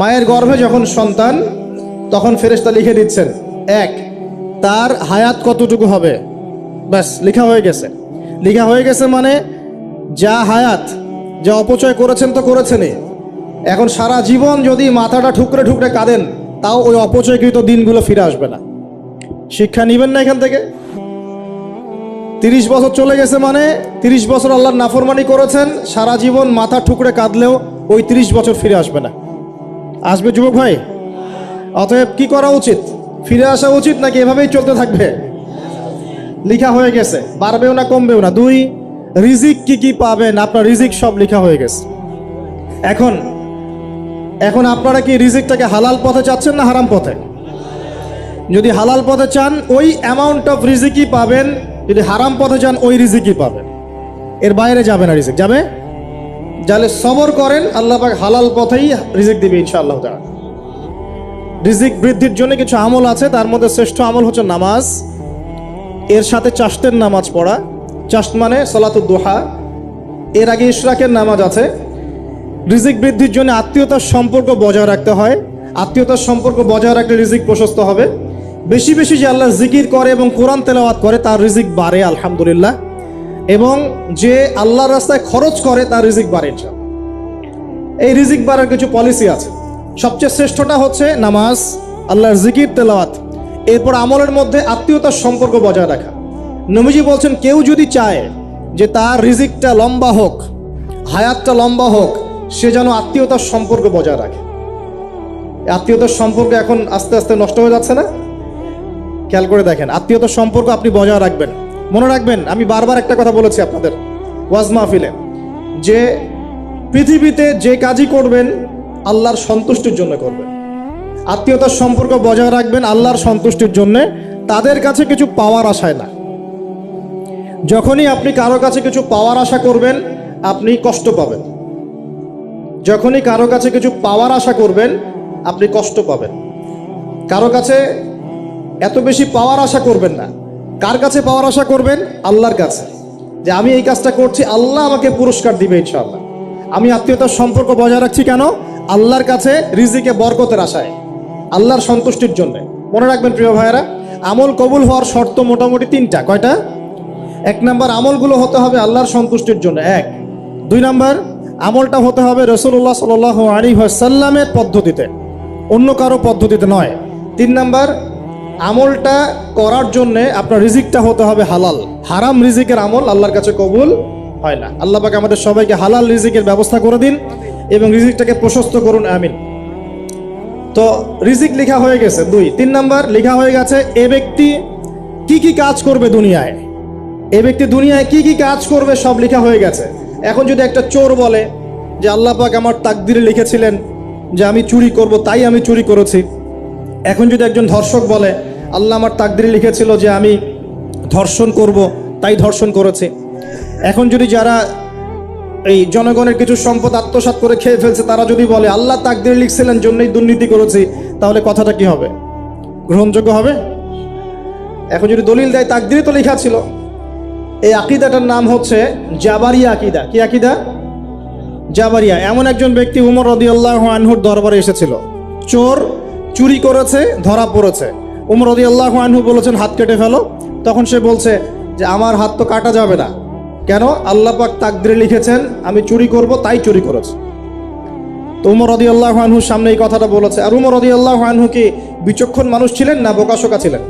মায়ের গর্ভে যখন সন্তান, তখন ফেরেশতা লিখে দিচ্ছেন এক, তার হায়াত কতটুকু হবে, ব্যাস লেখা হয়ে গেছে। লেখা হয়ে গেছে মানে যা হায়াত, যা অপচয় করেছেন তো করেছেনই। এখন সারা জীবন যদি মাথাটা ঠুকরে ঠুকরে কাঁদেন, তাও ওই অপচয়কৃত দিনগুলো ফিরে আসবে না। শিক্ষা নিবেন না এখান থেকে? 30 বছর চলে গেছে মানে 30 বছর আল্লাহর নাফরমানি করেছেন, সারা জীবন মাথা ঠুকরে কাঁদলেও ওই 30 বছর ফিরে আসবে না। আসবে যুবক ভাই? অতএব কি করা উচিত? ফিরে আসা উচিত নাকি এভাবেই চলতে থাকবে? লেখা হয়ে গেছে, বাড়বেও না কমবেও না। 2, রিজিক কি কি পাবেন, আপনার রিজিক সব লেখা হয়ে গেছে। এখন আপনারা কি রিজিকটাকে হালাল পথে চাচ্ছেন না হারাম পথে? যদি হালাল পথে চান ওই অ্যামাউন্ট অফ রিজিকই পাবেন, যদি হারাম পথে চান ওই রিজিকই পাবেন, এর বাইরে যাবে না। রিজিক যাবে, যাহলে সবর করেন, আল্লাহ পাক হালাল পথেই রিজিক দিবে ইনশাআল্লাহ তাআলা। রিজিক বৃদ্ধির জন্য কিছু আমল আছে, তার মধ্যে শ্রেষ্ঠ আমল হচ্ছে নামাজ, এর সাথে চাশতের নামাজ পড়া। চাশত মানে সালাতুদ দুহা, এর আগে ইশরাকের নামাজ আছে। রিজিক বৃদ্ধির জন্য আত্মীয়তার সম্পর্ক বজায় রাখতে হয়, আত্মীয়তার সম্পর্ক বজায় রাখলে রিজিক প্রশস্ত হবে। বেশি বেশি যে আল্লাহ জিকির করে এবং কোরআন তেলাওয়াত করে তার রিজিক বাড়ে আলহামদুলিল্লাহ, এবং যে আল্লাহর রাস্তায় খরচ করে তার রিজিক বাড়ে ইনশাআল্লাহ। এই রিজিক বাড়ার কিছু পলিসি আছে। সবচেয়ে শ্রেষ্ঠটা হচ্ছে নামাজ, আল্লাহর জিকির তেলাওয়াত, এরপর আমলের মধ্যে আত্মীয়তার সম্পর্ক বজায় রাখা। নবীজি বলছেন কেউ যদি চায় যে তার রিজিকটা লম্বা হোক, হায়াতটা লম্বা হোক, সে যেন আত্মীয়তার সম্পর্ক বজায় রাখে। আত্মীয়তার সম্পর্ক এখন আস্তে আস্তে নষ্ট হয়ে যাচ্ছে না? খেয়াল করে দেখেন, আত্মীয়তার সম্পর্ক আপনি বজায় রাখবেন। মনে রাখবেন, আমি বারবার একটা কথা বলেছি আপনাদের ওয়াজ মাহফিলে, যে পৃথিবীতে যে কাজই করবেন আল্লাহর সন্তুষ্টির জন্য করবেন। আত্মীয়তার সম্পর্ক বজায় রাখবেন আল্লাহর সন্তুষ্টির জন্য, তাদের কাছে কিছু পাওয়ার আশায় না। যখনই আপনি কারো কাছে কিছু পাওয়ার আশা করবেন আপনি কষ্ট পাবেন। যখনই কারো কাছে কিছু পাওয়ার আশা করবেন আপনি কষ্ট পাবেন। কারো কাছে এত বেশি পাওয়ার আশা করবেন না। কার কাছে পাওয়ার আশা করবেন? আল্লাহর কাছে, যে আমি এই কাজটা করছি, আল্লাহ আমাকে পুরস্কার দিবে ইনশাআল্লাহ। আমি আত্মীয়তার সম্পর্ক বজায় রাখছি কেন? আল্লাহর কাছে রিজিকে বরকতের আশায়, আল্লাহর সন্তুষ্টির জন্য। মনে রাখবেন প্রিয় ভাইয়েরা, আমল কবুল হওয়ার শর্ত মোটামুটি 3টা। কয়টা? 1 নাম্বার, আমলগুলো হতে হবে আল্লাহর সন্তুষ্টির জন্য। 1। 2 নাম্বার, আমলটা হতে হবে রাসূলুল্লাহ সাল্লাল্লাহু আলাইহি ওয়াসাল্লামের পদ্ধতিতে, অন্য কারো পদ্ধতিতে নয়। 3 নাম্বার, আমলটা করার জন্যে আপনার রিজিকটা হতে হবে হালাল। হারাম রিজিকের আমল আল্লাহর কাছে কবুল হয় না। আল্লাহ পাক আমাদের সবাইকে হালাল রিজিকের ব্যবস্থা করে দিন এবং রিজিকটাকে প্রশস্ত করুন, আমিন। তো রিজিক লেখা হয়ে গেছে 2। 3 নাম্বার, লেখা হয়ে গেছে এ ব্যক্তি কি কি কাজ করবে দুনিয়ায়, এ ব্যক্তি দুনিয়ায় কি কি কাজ করবে সব লেখা হয়ে গেছে। এখন যদি একটা চোর বলে যে আল্লাহ পাক আমার তাকদিরে লিখেছিলেন যে আমি চুরি করব, তাই আমি চুরি করেছি। এখন যদি একজন ধর্ষক বলে আল্লাহ আমার তাকদিরে লিখেছিল যে আমি ধর্ষণ করব, তাই ধর্ষণ করেছি। এখন যদি যারা এই জনগণের কিছু সম্পদ আত্মসাৎ করে খেয়ে ফেলছে তারা যদি বলে আল্লাহ তাকদিরে লিখছিলেন জন্যই দুর্নীতি করেছি, তাহলে কথাটা কি হবে? গ্রহণযোগ্য হবে? এখন যদি দলিল দেয় তাকদিরে তো লেখা ছিল। এই আকীদাটার নাম হচ্ছে জাবারিয়া আকীদা। কি আকীদা? জাবারিয়া। এমন একজন ব্যক্তি উমর রাদিয়াল্লাহু আনহুর দরবারে এসেছিল। চোর চুরি করেছে, ধরা পড়েছে। উমর রাদিয়াল্লাহু আনহু বলেছেন হাত কেটে ফেলো। তখন সে বলছে যে আমার হাত তো কাটা যাবে না। কেন? আল্লাহ পাক তাকদিরে লিখেছেন আমি চুরি করব, তাই চুরি করেছে। তো উমর রাদিয়াল্লাহু আনহুর সামনে এই কথাটা বলেছে। আর উমর রাদিয়াল্লাহু আনহু কি বিচক্ষণ মানুষ ছিলেন না বোকাশোকা ছিলেন?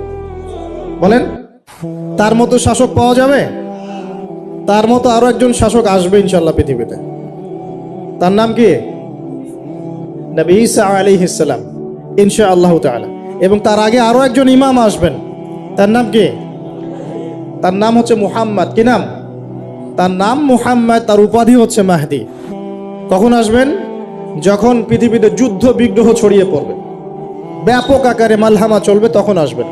বলেন, তার মতো শাসক পাওয়া যাবে? তার মতো আরো একজন শাসক আসবে ইনশাআল্লাহ পৃথিবীতে। তার নাম কি? নবী ঈসা আলাইহিস সালাম ইনশাআল্লাহ তাআলা। এবং তার আগে আরো একজন ইমাম আসবেন। তার নাম কি? তার নাম হচ্ছে মুহাম্মদ। কি নাম? তার নাম মুহাম্মদ, তার উপাধি হচ্ছে মাহদি। কখন আসবেন? যখন পৃথিবীতে যুদ্ধ বিগ্রহ ছড়িয়ে পড়বে, ব্যাপক আকারে মালহামা চলবে, তখন আসবেন।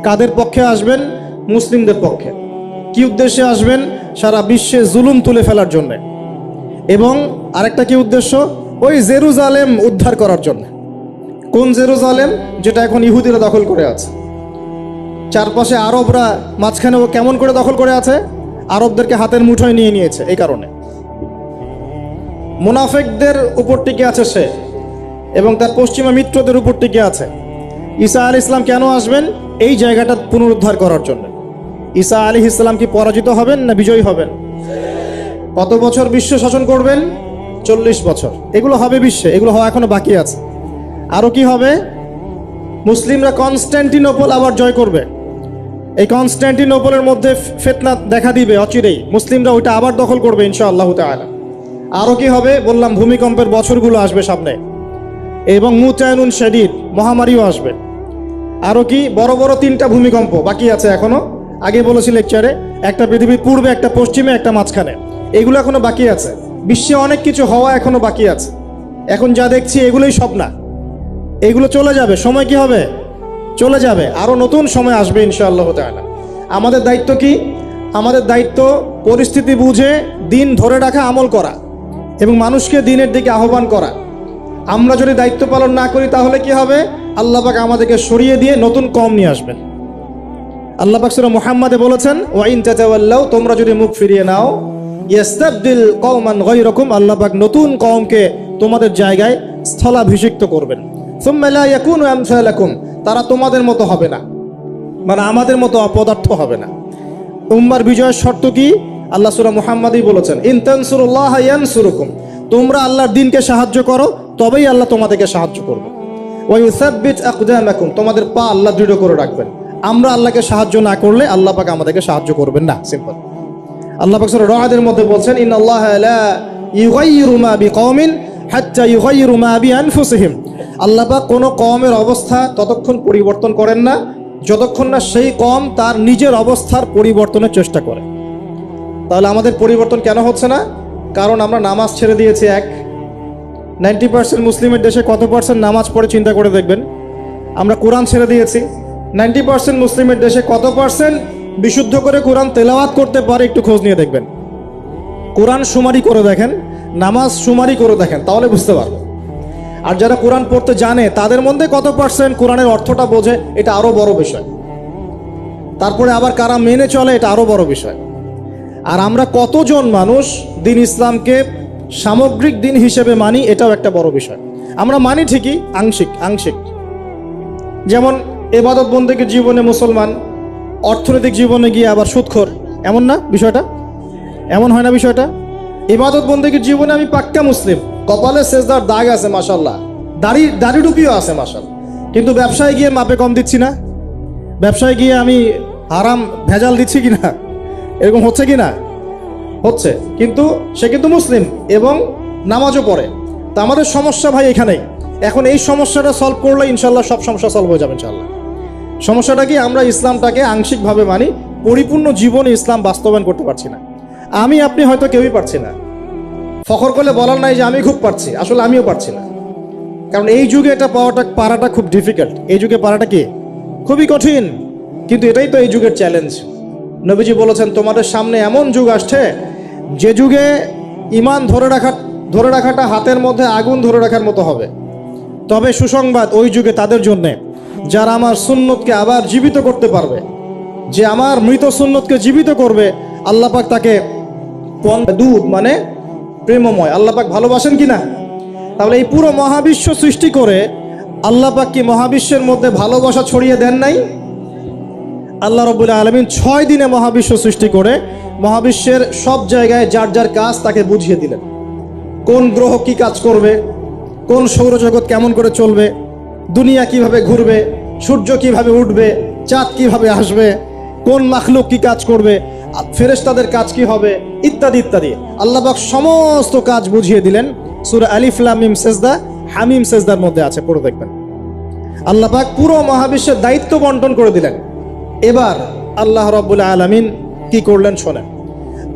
কাদের পক্ষে আসবেন? মুসলিমদের পক্ষে। কি উদ্দেশ্যে আসবেন? সারা বিশ্বে জুলুম তুলে ফেলার জন্য। এবং আরেকটা কি উদ্দেশ্য? ওই জেরুজালেম উদ্ধার করার জন্য। কোন জেরুজালেম? যেটা এখন ইহুদিরা দখল করে আছে। চারপাশে আরবরা, মাঝখানে ও কেমন করে দখল করে আছে? আরবদেরকে হাতের মুঠোয় নিয়ে নিয়েছে। এই কারণে মুনাফিকদের উপর টিকে আছে সে, এবং তার পশ্চিমা মিত্রদের উপর টিকে আছে। ঈসা আলাইহিস সালাম কেন আসবেন? এই জায়গাটা পুনরুদ্ধার করার জন্য। ঈসা আলাইহিস সালাম কি পরাজিত হবেন না বিজয়ী হবেন? কত বছর বিশ্ব শাসন করবেন? 40 বছর। এগুলো হবে বিশ্বে, এগুলো হওয়া এখনো বাকি আছে। আরো কি হবে? মুসলিমরা কনস্ট্যান্টিনোপল আবার জয় করবে। এই কনস্ট্যান্টিনোপলের মধ্যে ফিতনা দেখা দিবে অচিরেই, মুসলিমরা ওইটা আবার দখল করবে ইনশাআল্লাহ তাআলা। আরো কি হবে? বললাম ভূমিকম্পের বছরগুলো আসবে সামনে, এবং মুতায়নুন শাদীদ, মহামারীও আসবে। আরো কি? বড় বড় 3টা ভূমিকম্প বাকি আছে এখনো। আগে বলেছি লেকচারে, একটা পৃথিবীর পূর্বে, একটা পশ্চিমে, একটা মাঝখানে। এগুলো এখনো বাকি আছে। বিশ্বে অনেক কিছু হওয়া এখনো বাকি আছে। এখন যা দেখছি এগুলোই সব না, এগুলো চলে যাবে। সময় কি হবে? চলে যাবে। আরো নতুন সময় আসবে ইনশাআল্লাহ তাআলা। আমাদের দায়িত্ব কি? আমাদের দায়িত্ব পরিস্থিতি বুঝে দিন ধরে রাখা, আমল করা এবং মানুষকে দিনের দিকে আহ্বান করা। আমরা যদি দায়িত্ব পালন না করি তাহলে কি হবে? আল্লাহ পাক আমাদেরকে সরিয়ে দিয়ে নতুন কওম নিয়ে আসবেন। আল্লাহ পাক সূরা মুহাম্মাদে বলেছেন, ওয়া ইন তাতাওয়াল্লাউ, তোমরা যদি মুখ ফিরিয়ে নাও, ইয়াস্তাবদিল কওমান গায়রাকুম, আল্লাহ পাক নতুন কওমকে তোমাদের জায়গায় স্থলাভিষিক্ত করবেন। সুম্মা লা ইয়াকুনু আমসালাকুম, তারা তোমাদের মতো হবে না, মানে আমাদের মতো অপদার্থ হবে না। উম্মার বিজয়ের শর্ত কি? আল্লাহ সূরা মুহাম্মাদেই বলেছেন, ইন তানসুরুল্লাহ ইয়ানসুরুকুম, তোমরা আল্লাহর দ্বীনকে সাহায্য করো, তবেই আল্লাহ তোমাদেরকে সাহায্য করবে। ওয়া ইউসাব্বিত আকদামাকুম, তোমাদের পা আল্লাহ দৃঢ় করে রাখবেন। আমরা আল্লাহকে সাহায্য না করলে আল্লাহ পাক আমাদেরকে সাহায্য করবেন না। সিম্পল। আল্লাহ পাক সূরা রা'দের মধ্যে বলছেন, ইন্নাল্লাহা লা ইউগাইয়িরু মা বিকওমিন হাত্তা ইউগাইয়িরু মা বিআনফুসিহিম, আল্লাহ পাক কোনো কওমের অবস্থা ততক্ষণ পরিবর্তন করেন না যতক্ষণ না সেই কওম তার নিজের অবস্থার পরিবর্তনের চেষ্টা করে। তাহলে আমাদের পরিবর্তন কেন হচ্ছে না? কারণ আমরা নামাজ ছেড়ে দিয়েছি। 90% মুসলিমের দেশে কত পার্সেন্ট নামাজ পড়ে চিন্তা করে দেখবেন। আমরা কোরআন ছেড়ে দিয়েছি। 90% মুসলিমের দেশে কত পার্সেন্ট বিশুদ্ধ করে কোরআন তেলাওয়াত করতে পারে একটু খোঁজ নিয়ে দেখবেন। কোরআন শুমারি করে দেখেন, নামাজ শুমারি করে দেখেন, তাহলে বুঝতে পারবেন। আর যারা কোরআন পড়তে জানে তাদের মধ্যে কত পার্সেন্ট কোরআনের অর্থটা বোঝে, এটা আরো বড় বিষয়। তারপরে আবার কারা মেনে চলে, এটা আরো বড় বিষয়। আর আমরা কতজন মানুষ দিন ইসলামকে সামগ্রিক দিন হিসেবে মানি, এটাও একটা বড় বিষয়। আমরা মানি ঠিকই, আংশিক আংশিক। যেমন ইবাদত বন্দেগীর জীবনে মুসলমান, অর্থনৈতিক জীবনে গিয়ে আবার সুদখোর, এমন না বিষয়টা? এমন হয় না বিষয়টা? ইবাদত বন্দেগীর জীবনে আমি পাক্কা মুসলিম, কপালে সেজদার দাগ আছে মাশাআল্লাহ, দাড়ি টুপিও আছে মাশাআল্লাহ, কিন্তু ব্যবসায় গিয়ে মাপে কম দিচ্ছি না, ব্যবসায় গিয়ে আমি হারাম ভেজাল দিচ্ছি কিনা, এরকম হচ্ছে কিনা? হচ্ছে। কিন্তু সে কিন্তু মুসলিম এবং নামাজও পড়ে। তা আমাদের সমস্যা ভাই এখানেই। এখন এই সমস্যাটা সলভ করলে ইনশাল্লাহ সব সমস্যা সলভ হয়ে যাবে ইনশাল্লাহ। সমস্যাটা কি? আমরা ইসলামটাকে আংশিকভাবে মানি, পরিপূর্ণ জীবনে ইসলাম বাস্তবায়ন করতে পারছি না। আমি আপনি হয়তো কেউই পারছি না। ফখর করলে বলার নাই যে আমি খুব পারছি, আসলে আমিও পারছি না। কারণ এই যুগে এটা পারাটা খুব ডিফিকাল্ট। এই যুগে পারাটা কি? খুবই কঠিন। কিন্তু এটাই তো এই যুগের চ্যালেঞ্জ। নবীজি বলেছেন, তোমাদের সামনে এমন যুগ আসছে যে যুগে ঈমান ধরে রাখাটা হাতের মধ্যে আগুন ধরে রাখার মতো হবে। তবে সুসংবাদ ওই যুগে তাদের জন্যে যারা আমার সুন্নতকে আবার জীবিত করতে পারবে। যে আমার মৃত সুন্নতকে জীবিত করবে, আল্লাহ পাক তাকে দুধ মানে প্রেমময়। আল্লাহ পাক ভালোবাসেন কিনা? তাহলে এই পুরো মহাবিশ্ব সৃষ্টি করে আল্লাহ পাক কি মহাবিশ্বের মধ্যে ভালোবাসা ছড়িয়ে দেন নাই? আল্লাহ রাব্বুল আলামিন 6 দিনে মহাবিশ্ব সৃষ্টি করে মহাবিশ্বের সব জায়গায় যার যার কাজ তাকে বুঝিয়ে দিলেন। কোন গ্রহ কি কাজ করবে, কোন সৌরজগৎ কেমন করে চলবে, দুনিয়া কিভাবে ঘুরবে, সূর্য কিভাবে উঠবে, চাঁদ কিভাবে আসবে, কোন মাখলুক কি কাজ করবে, ফেরেশতাদের কাজ কি হবে, ইত্যাদি ইত্যাদি। আল্লাহ পাক সমস্ত কাজ বুঝিয়ে দিলেন। সূরা আলিফ লাম মিম সেজদা, হামিম সেজদার মধ্যে আছে, পড়ে দেখবেন। আল্লাহ পাক পুরো মহাবিশ্বের দায়িত্ব বন্টন করে দিলেন। এবার আল্লাহ রাব্বুল আলামিন কি করলেন শোনেন।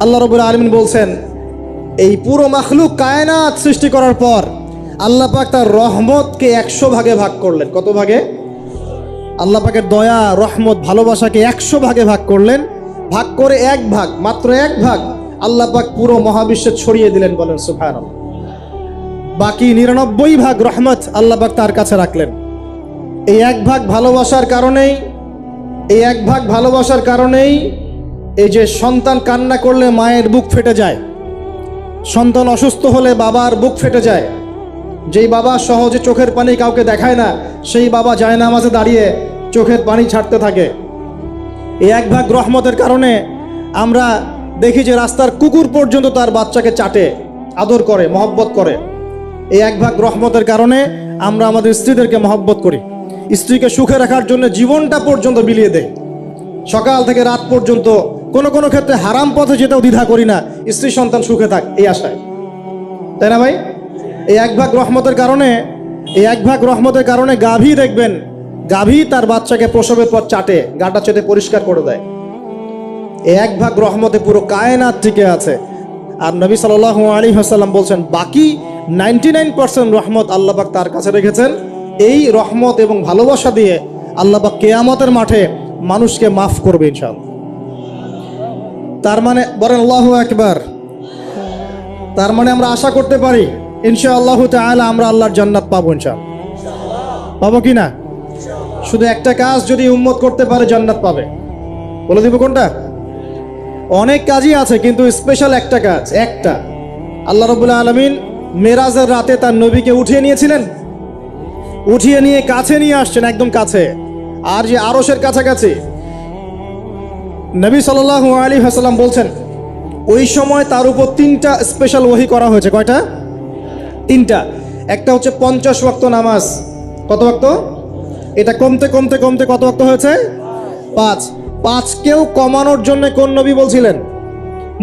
আল্লাহ রাব্বুল আলামিন বলছেন, এই পুরো মাখলুক কায়নাত সৃষ্টি করার পর আল্লাহ পাক তার রহমতকে 100 ভাগে ভাগ করলেন। কত ভাগে? আল্লাহ পাকের দয়া, রহমত, ভালোবাসাকে 100 ভাগে ভাগ করলেন। ভাগ করে 1 ভাগ, মাত্র 1 ভাগ আল্লাহ পাক পুরো মহাবিশ্বে ছড়িয়ে দিলেন। বলেন সুবহানাল্লাহ। বাকি 99 ভাগ রহমত আল্লাহ পাক তার কাছে রাখলেন। এই 1 ভাগ ভালোবাসার কারণেই এই যে সন্তান কান্না করলে মায়ের বুক ফেটে যায়, সন্তান অসুস্থ হলে বাবার বুক ফেটে যায়, যেই বাবা সহজে চোখের পানি কাউকে দেখায় না, সেই বাবা জায়নামাজে দাঁড়িয়ে চোখের পানি ছাড়তে থাকে। এই এক ভাগ রহমতের কারণে আমরা দেখি যে রাস্তার কুকুর পর্যন্ত তার বাচ্চাকে চাটে, আদর করে, মহব্বত করে। এই এক ভাগ রহমতের কারণে আমরা আমাদের স্ত্রীদেরকে মহব্বত করি, স্ত্রীকে সুখে রাখার জন্য জীবনটা পর্যন্ত বিলিয়ে দেই। সকাল থেকে রাত পর্যন্ত কোনো কোনো ক্ষেত্রে হারাম পথে যেতেও দ্বিধা করি না, স্ত্রী সন্তান সুখে থাক এই আশায়, তাই না ভাই? এই এক ভাগ রহমতের কারণে গাভী দেখবেন, গাভী তার বাচ্চাকে প্রসবের পর চাটে, গাটা চেটে পরিষ্কার করে দেয়। এই এক ভাগ রহমতে পুরো কায়নাত টিকে আছে। আর নবী সাল্লাল্লাহু আলাইহি ওয়াসাল্লাম বলছেন বাকি 99% রহমত আল্লাহ পাক তার কাছে রেখেছেন। এই রহমত এবং ভালোবাসা দিয়ে আল্লাহ পাক কিয়ামতের মাঠে মানুষকে মাফ করবে ইনশাআল্লাহ। তার মানে বলেন আল্লাহু আকবার। তার মানে আমরা আশা করতে পারি ইনশাআল্লাহ তাআলা আমরা আল্লাহর জান্নাত পাবো ইনশাআল্লাহ। পাবো কি না? শুধু একটা কাজ যদি উম্মত করতে পারে জান্নাত পাবে। বলে দিব কোনটা? অনেক কাজই আছে কিন্তু স্পেশাল একটা কাজ, একটা। আল্লাহ রাব্বুল আলামিন মেরাজের রাতে তার নবীকে উঠিয়ে নিয়েছিলেন, উঠিয়ে নিয়ে কাছে নিয়ে আসছেন, একদম কাছে, আর যে আরশের কাছাকাছি। নবী সাল্লাল্লাহু আলাইহি ওয়াসাল্লাম বলছেন ওই সময় তার উপর 3টা স্পেশাল ওহী করা হয়েছে। কয়টা? 3টা। একটা হচ্ছে 50 ওয়াক্ত নামাজ। কত ওয়াক্ত? এটা কমতে কমতে কমতে কত ওয়াক্ত হয়েছে? 5। 5কেও কমানোর জন্য কোন নবী বলছিলেন?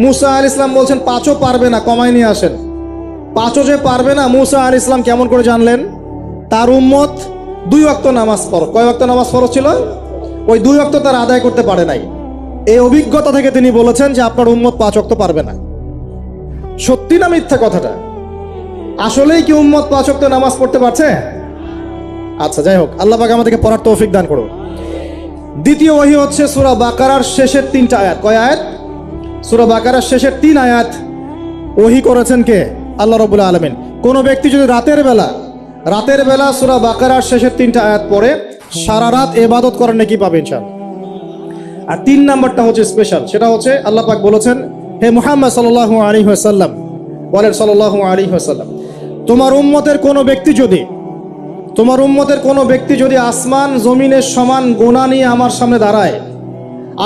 মুসা আলাইহিস সালাম বলছেন 5ও পারবে না, কমাই নিয়ে আসেন। 5ও যে পারবে না, মুসা আলাইহিস সালাম কেমন করে জানলেন? তার উম্মত 2 ওয়াক্ত নামাজ পড়ে। কয় ওয়াক্ত নামাজ ফরজ ছিল? ওই 2 ওয়াক্ত তার আদায় করতে পারে নাই। এই অভিজ্ঞতা থেকে তিনি বলেছেন যে আপনার উম্মত 5 ওয়াক্ত পারবে না। সত্যি না মিথ্যা কথাটা? আসলেই কি উম্মত 5 ওয়াক্ত নামাজ পড়তে পারছে? আচ্ছা, যাই হোক, আল্লাহ পাক আমাদেরকে পড়ার তৌফিক দান করুন। দ্বিতীয় ওহী হচ্ছে সূরা বাকারার শেষের 3টা আয়াত। কয় আয়াত? সূরা বাকারার শেষের 3 আয়াত ওহী করেছেন কে? আল্লাহ রাব্বুল আলামিন। কোন ব্যক্তি যদি রাতের বেলা সূরা বাকারার শেষের 3টা আয়াত পড়ে সারা রাত ইবাদত করার নেকি পাবে ইনশাআল্লাহ। আর 3 নাম্বারটা হচ্ছে স্পেশাল, সেটা হচ্ছে আল্লাহ পাক বলেছেন, হে মুহাম্মদ সাল্লাল্লাহু আলাইহি ওয়াসাল্লাম, বলেন সাল্লাল্লাহু আলাইহি ওয়াসাল্লাম, তোমার উম্মতের কোনো ব্যক্তি যদি আসমান জমিনের সমান গুনাহ নিয়ে আমার সামনে দাঁড়ায়,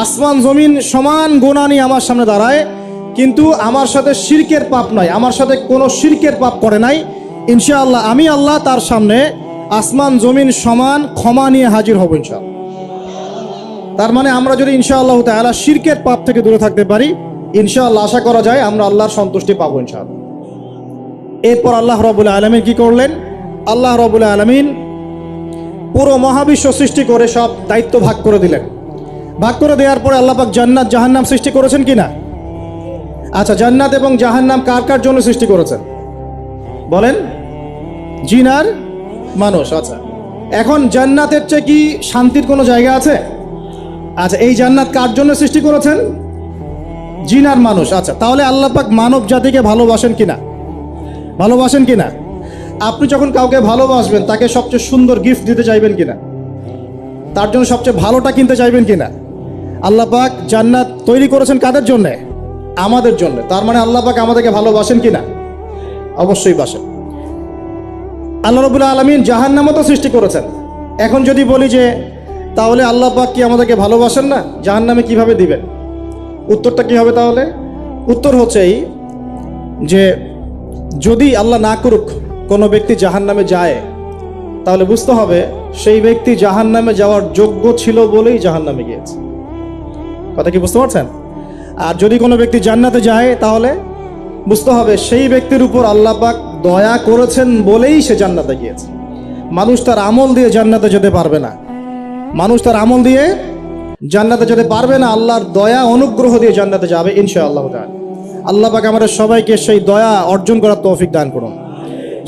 আসমান জমিন সমান গুনাহ নিয়ে আমার সামনে দাঁড়ায়, কিন্তু আমার সাথে শিরকের পাপ নাই, আমার সাথে কোনো শিরকের পাপ করে নাই, ইনশাআল্লাহ আমি আল্লাহ তার সামনে আসমান জমিন সমান ক্ষমা নিয়ে হাজির হব ইনশাআল্লাহ। তার মানে আমরা যদি ইনশাআল্লাহ তাআলা শিরকের পাপ থেকে দূরে থাকতে পারি, ইনশাআল্লাহ আশা করা যায় আমরা আল্লাহর সন্তুষ্টি পাবো ইনশাআল্লাহ। এরপর আল্লাহ রাব্বুল আলামিন কি করলেন? আল্লাহ রাব্বুল আলামিন পুরো মহাবিশ্ব সৃষ্টি করে সব দায়িত্ব ভাগ করে দিলেন। ভাগ করে দেওয়ার পরে আল্লাহ পাক জান্নাত জাহান্নাম সৃষ্টি করেছেন কিনা? আচ্ছা, জান্নাত এবং জাহান্নাম কার কার জন্য সৃষ্টি করেছেন বলেন? জিন আর মানুষ। আচ্ছা, এখন জান্নাতের চেয়ে কি শান্তির কোনো জায়গা আছে? আচ্ছা, এই জান্নাত কার জন্য সৃষ্টি করেছেন? জিন আর মানুষ। আচ্ছা, তাহলে আল্লাহ পাক মানব জাতিকে ভালোবাসেন কিনা? ভালোবাসেন কিনা? আপনি যখন কাউকে ভালোবাসবেন তাকে সবচেয়ে সুন্দর গিফট দিতে চাইবেন কিনা? তার জন্য সবচেয়ে ভালোটা কিনতে চাইবেন কিনা? আল্লাহ পাক জান্নাত তৈরি করেছেন কাদের জন্য? আমাদের জন্য। তার মানে আল্লাহ পাক আমাদেরকে ভালোবাসেন কিনা? অবশ্যই বাসেন। আল্লাহ রাব্বুল আলামিন জাহান্নামও তো সৃষ্টি করেছেন। এখন যদি বলি যে তাহলে আল্লাহ পাক কি আমাদেরকে ভালোবাসেন না, জাহান্নামে কিভাবে দিবেন? উত্তরটা কি হবে তাহলে? উত্তর হচ্ছে এই যে যদি আল্লাহ না করুক কোনো ব্যক্তি জাহান্নামে যায়, তাহলে বুঝতে হবে সেই ব্যক্তি জাহান্নামে যাওয়ার যোগ্য ছিল বলেই জাহান্নামে গিয়েছে। কথা কি বুঝতে পারছেন? আর যদি কোনো ব্যক্তি জান্নাতে যায় তাহলে বুঝতে হবে সেই ব্যক্তির উপর আল্লাহ পাক দয়া করেছেন বলেই সে জান্নাতে গিয়েছে। মানুষ তার আমল দিয়ে জান্নাতে যেতে পারবে না, মানুষ তার আমল দিয়ে জান্নাতে যেতে পারবে না, আল্লাহর দয়া অনুগ্রহ দিয়ে জান্নাতে যাবে ইনশাআল্লাহ তাআলা। আল্লাহ পাক আমাদের সবাইকে সেই দয়া অর্জন করার তৌফিক দান করুন।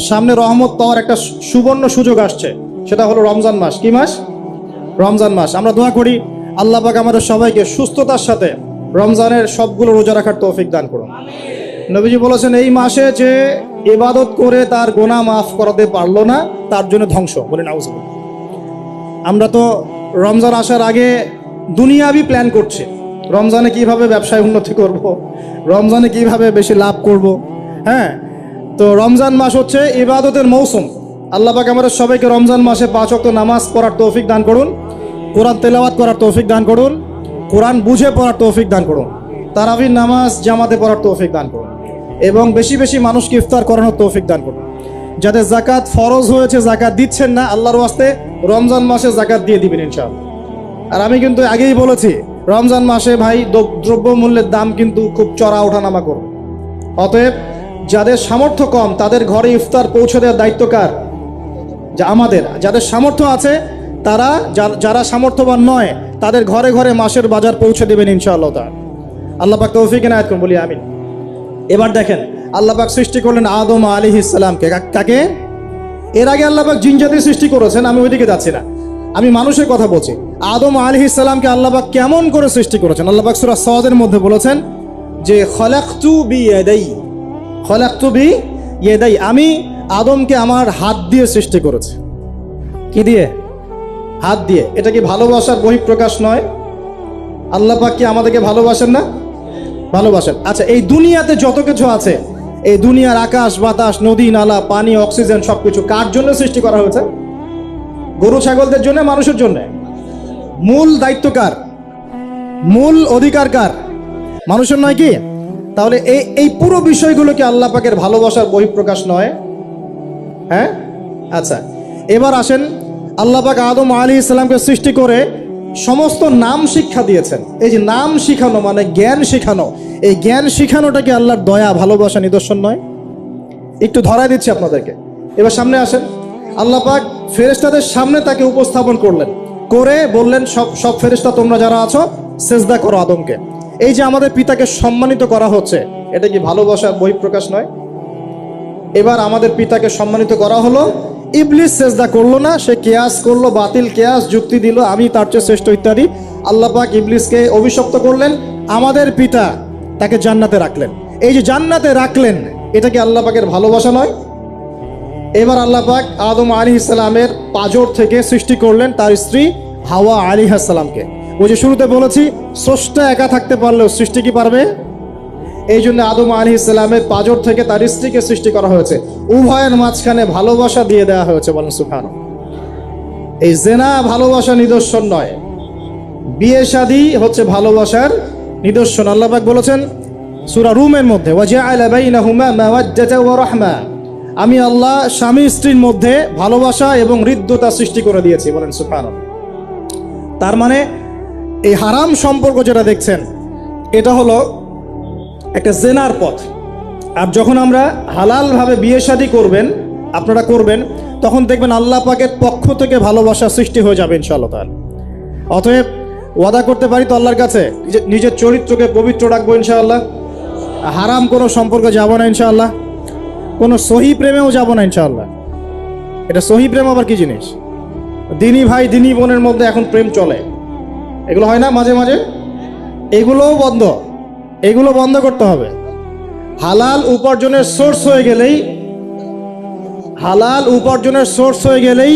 সামনে রহমত পাওয়ার একটা সুবর্ণ সুযোগ আসছে, সেটা হলো রমজান মাস। কি মাস? রমজান মাস। আমরা দোয়া করি আল্লাহ পাক আমাদের সবাইকে সুস্থতার সাথে রমজানের সবগুলো রোজা রাখার তৌফিক দান করুন। নবীজি বলেছেন এই মাসে যে ইবাদত করে তার গুনাহ মাফ করাতে পারলো না, তার জন্য ধ্বংস। বলে নাউজুবিল্লাহ। আমরা তো রমজান আসার আগে দুনিয়াবি প্ল্যান করছি, রমজানে কিভাবে ব্যবসায় উন্নতি করব, রমজানে কিভাবে বেশি লাভ করব, হ্যাঁ, তো রমজান মাস হচ্ছে ইবাদতের মৌসুম। আল্লাহ পাক আমাদের সবাইকে রমজান মাসে 5 ওয়াক্ত নামাজ পড়ার তৌফিক দান করুন, কোরআন তেলাওয়াত করার তৌফিক দান করুন, কোরআন বুঝে পড়ার তৌফিক দান করুন, তারাবির নামাজ জামাতে পড়ার তৌফিক দান করুন, এবং বেশি বেশি মানুষকে ইফতার করানোর তৌফিক দান করুন। যাদের জাকাত ফরজ হয়েছে, জাকাত দিচ্ছেন না, আল্লাহর ওয়াস্তে রমজান মাসে জাকাত দিয়ে দিবেন ইনশাআল্লাহ। আর আমি কিন্তু আগেই বলেছি, রমজান মাসে ভাই দ্রব্যমূল্যের দাম কিন্তু খুব চড়া ওঠানামা করবে। অতএব যাদের সামর্থ্য কম তাদের ঘরে ইফতার পৌঁছে দেওয়ার দায়িত্ব কার? যা আমাদের। যাদের সামর্থ্য আছে তারা, যারা সামর্থ্যবান নয় তাদের ঘরে ঘরে মাসের বাজার পৌঁছে দেবেন ইনশাআল্লাহ তাআলা। আল্লাহ পাক তৌফিক এনায়েত করুন, বলি আমিন। এবার দেখেন, আল্লাহ পাক সৃষ্টি করলেন আদম আলাইহিস সালামকে। কাকে? এর আগে আল্লাহ পাক জিন জাতি সৃষ্টি করেছেন, আমি ওইদিকে যাচ্ছি না, আমি মানুষের কথা বলছি। আদম আলাইহিস সালামকে আল্লাহ পাক কেমন করে সৃষ্টি করেছেন? আল্লাহ পাক সূরা সাদের মধ্যে বলেছেন যে খলাকতু বিয়াদাই, খলাকতু বিয়াদাই, আমি আদমকে আমার হাত দিয়ে সৃষ্টি করেছি। কি দিয়ে? হাত দিয়ে। এটা কি ভালোবাসার বহিঃপ্রকাশ নয়? আল্লাহ পাক কি আমাদেরকে ভালোবাসেন না? ভালোবাসেন। আচ্ছা, এই দুনিয়াতে যত কিছু আছে, এই দুনিয়ার আকাশ বাতাস, নদী নালা, পানি, অক্সিজেন, সবকিছু কার জন্য সৃষ্টি করা হয়েছে? গরু ছাগলদের জন্য, মানুষের জন্য? মূল দায়িত্ব কার? মূল অধিকার কার? মানুষের নয় কি? তাহলে এই পুরো বিষয়গুলো কি আল্লাহ পাকের ভালোবাসার বহিঃপ্রকাশ নয়? হ্যাঁ। আচ্ছা, এবার আসেন, আল্লাহ পাক আদম আলাইহিস সালামকে সৃষ্টি করে সমস্ত নাম শিক্ষা দিয়েছেন। এই যে নাম শিখানো মানে জ্ঞান শিখানো, এই জ্ঞান শিখানোটা কি আল্লাহর দয়া ভালোবাসা নিদর্শন নয়? একটু ধরায় দিচ্ছি আপনাদেরকে। এবার সামনে আসেন, আল্লাহ পাক ফেরেশতাদের সামনে তাকে উপস্থাপন করলেন, করে বললেন সব ফেরেশতা তোমরা যারা আছো সেজদা করো আদমকে। এই যে আমাদের পিতাকে সম্মানিত করা হচ্ছে, এটা কি ভালোবাসার বহিঃপ্রকাশ নয়? এবার আমাদের পিতাকে সম্মানিত করা হলো, ইবলিস সেজদা করলো না, সে কিয়াস করলো, বাতিল কিয়াস, যুক্তি দিল আমি তার চেয়ে শ্রেষ্ঠ ইত্যাদি। আল্লাহ পাক ইবলিসকে অভিশপ্ত করলেন, আমাদের পিতা তাকে জান্নাতে রাখলেন। এই যে জান্নাতে রাখলেন, এটা কি আল্লাহ পাকের ভালোবাসা নয়? এবার আল্লাহ পাক আদম আলাইহিস সালামের পাঁজর থেকে সৃষ্টি করলেন তার স্ত্রী হাওয়া আলাইহিস সালামকে। ওই যে শুরুতে বলেছি, স্রষ্টা একা থাকতে পারলেও সৃষ্টি কি পারবে? এই জন্য আদম আলাইহিস সালামের পাঁজর থেকে তার স্ত্রীকে সৃষ্টি করা হয়েছে, উভয়ের মাঝখানে ভালোবাসা দিয়ে দেওয়া হয়েছে। বলেন সুবহান। এই জেনা ভালোবাসা নিদর্শন নয়, বিয়ে শাদী হচ্ছে ভালোবাসার নিদর্শন। আল্লাহ পাক বলেছেন সূরা রুমের মধ্যে, ওয়াজআলা বাইনাহুমা মাওয়াজ্জাতা ওয়া রাহমা, আমি আল্লাহ স্বামী স্ত্রীর মধ্যে ভালোবাসা এবং হৃদ্যতা সৃষ্টি করে দিয়েছি। বলেন সুবহানাল্লাহ। তার মানে এই হারাম সম্পর্ক যেটা দেখছেন, এটা হলো একটা জেনার পথ। আর যখন আমরা হালালভাবে বিয়ে শাদী করবেন, আপনারা করবেন, তখন দেখবেন আল্লাহ পাকের পক্ষ থেকে ভালোবাসা সৃষ্টি হয়ে যাবে ইনশাআল্লাহ তাআলা। অতএব ওয়াদা করতে পারি তো আল্লাহর কাছে, নিজের চরিত্রকে পবিত্র রাখবো ইনশাআল্লাহ, হারাম কোনো সম্পর্কে যাব না ইনশাআল্লাহ, কোনো সহি প্রেমেও যাব না ইনশাআল্লাহ। এটা সহি প্রেম আবার কি জিনিস? দিনী ভাই দিনী বোনের মধ্যে এখন প্রেম চলে, এগুলো হয় না মাঝে মাঝে? এগুলোও বন্ধ, এগুলো বন্ধ করতে হবে। হালাল উপার্জনের সোর্স হয়ে গেলেই, হালাল উপার্জনের সোর্স হয়ে গেলেই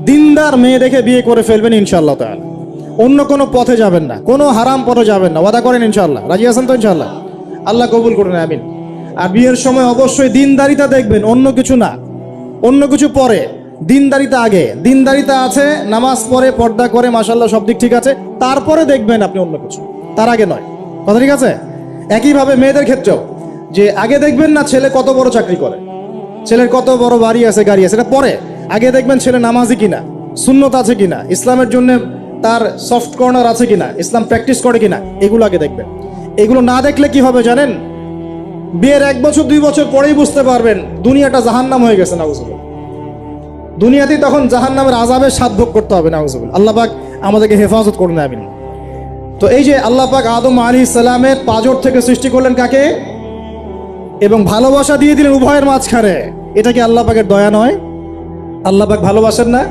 দিনদার মেয়ে দেখে বিয়ে করে ফেলবেন ইনশাআল্লাহ তাআলা। অন্য কোনো পথে যাবেন না, কোনো হারাম পথে যাবেন না। ওয়াদা করেন ইনশাআল্লাহ? রাজি আছেন তো ইনশাআল্লাহ? আল্লাহ কবুল করুন, আমিন। আর বিয়ের সময় অবশ্যই দিনদারিতা দেখবেন, অন্য কিছু না। অন্য কিছু পরে, দিনদারিতা আগে। দিনদারিতা আছে, নামাজ পড়ে, পর্দা করে, মাশাআল্লাহ সব দিক ঠিক আছে, তারপরে দেখবেন আপনি অন্য কিছু, তার আগে নয়। কথা ঠিক আছে? একইভাবে মেয়েদের ক্ষেত্রেও, যে আগে দেখবেন না ছেলে কত বড় চাকরি করে, ছেলের কত বড় বাড়ি আছে, গাড়ি আছে, এটা পরে। আগে দেখবেন ছেলে নামাজি কিনা, সুন্নত আছে কিনা, ইসলামের জন্য তার সফট কর্নার আছে কিনা, ইসলাম প্র্যাকটিস করে কিনা, এগুলো আগে দেখবেন। এগুলো না দেখলে কি হবে জানেন? বিয়ের 1 বছর 2 বছর পরেই বুঝতে পারবেন দুনিয়াটা জাহান্নাম হয়ে গেছে। নাউজুবিল্লাহ। দুনিয়াতেই তখন জাহান্নামের আযাবের স্বাদ ভোগ করতে হবে। নাউজুবিল্লাহ। আল্লাহ পাক আমাদেরকে হেফাজত করুন, আমিন। তো এই যে আল্লাহ পাক আদম আলাইহিস সালামের পাঁজর থেকে সৃষ্টি করলেন কাকে, এবং ভালোবাসা দিয়ে দিলেন উভয়ের মাঝখানে, এটা কি আল্লাহ পাকের দয়া নয়? আল্লাহ পাক ভালোবাসেন না?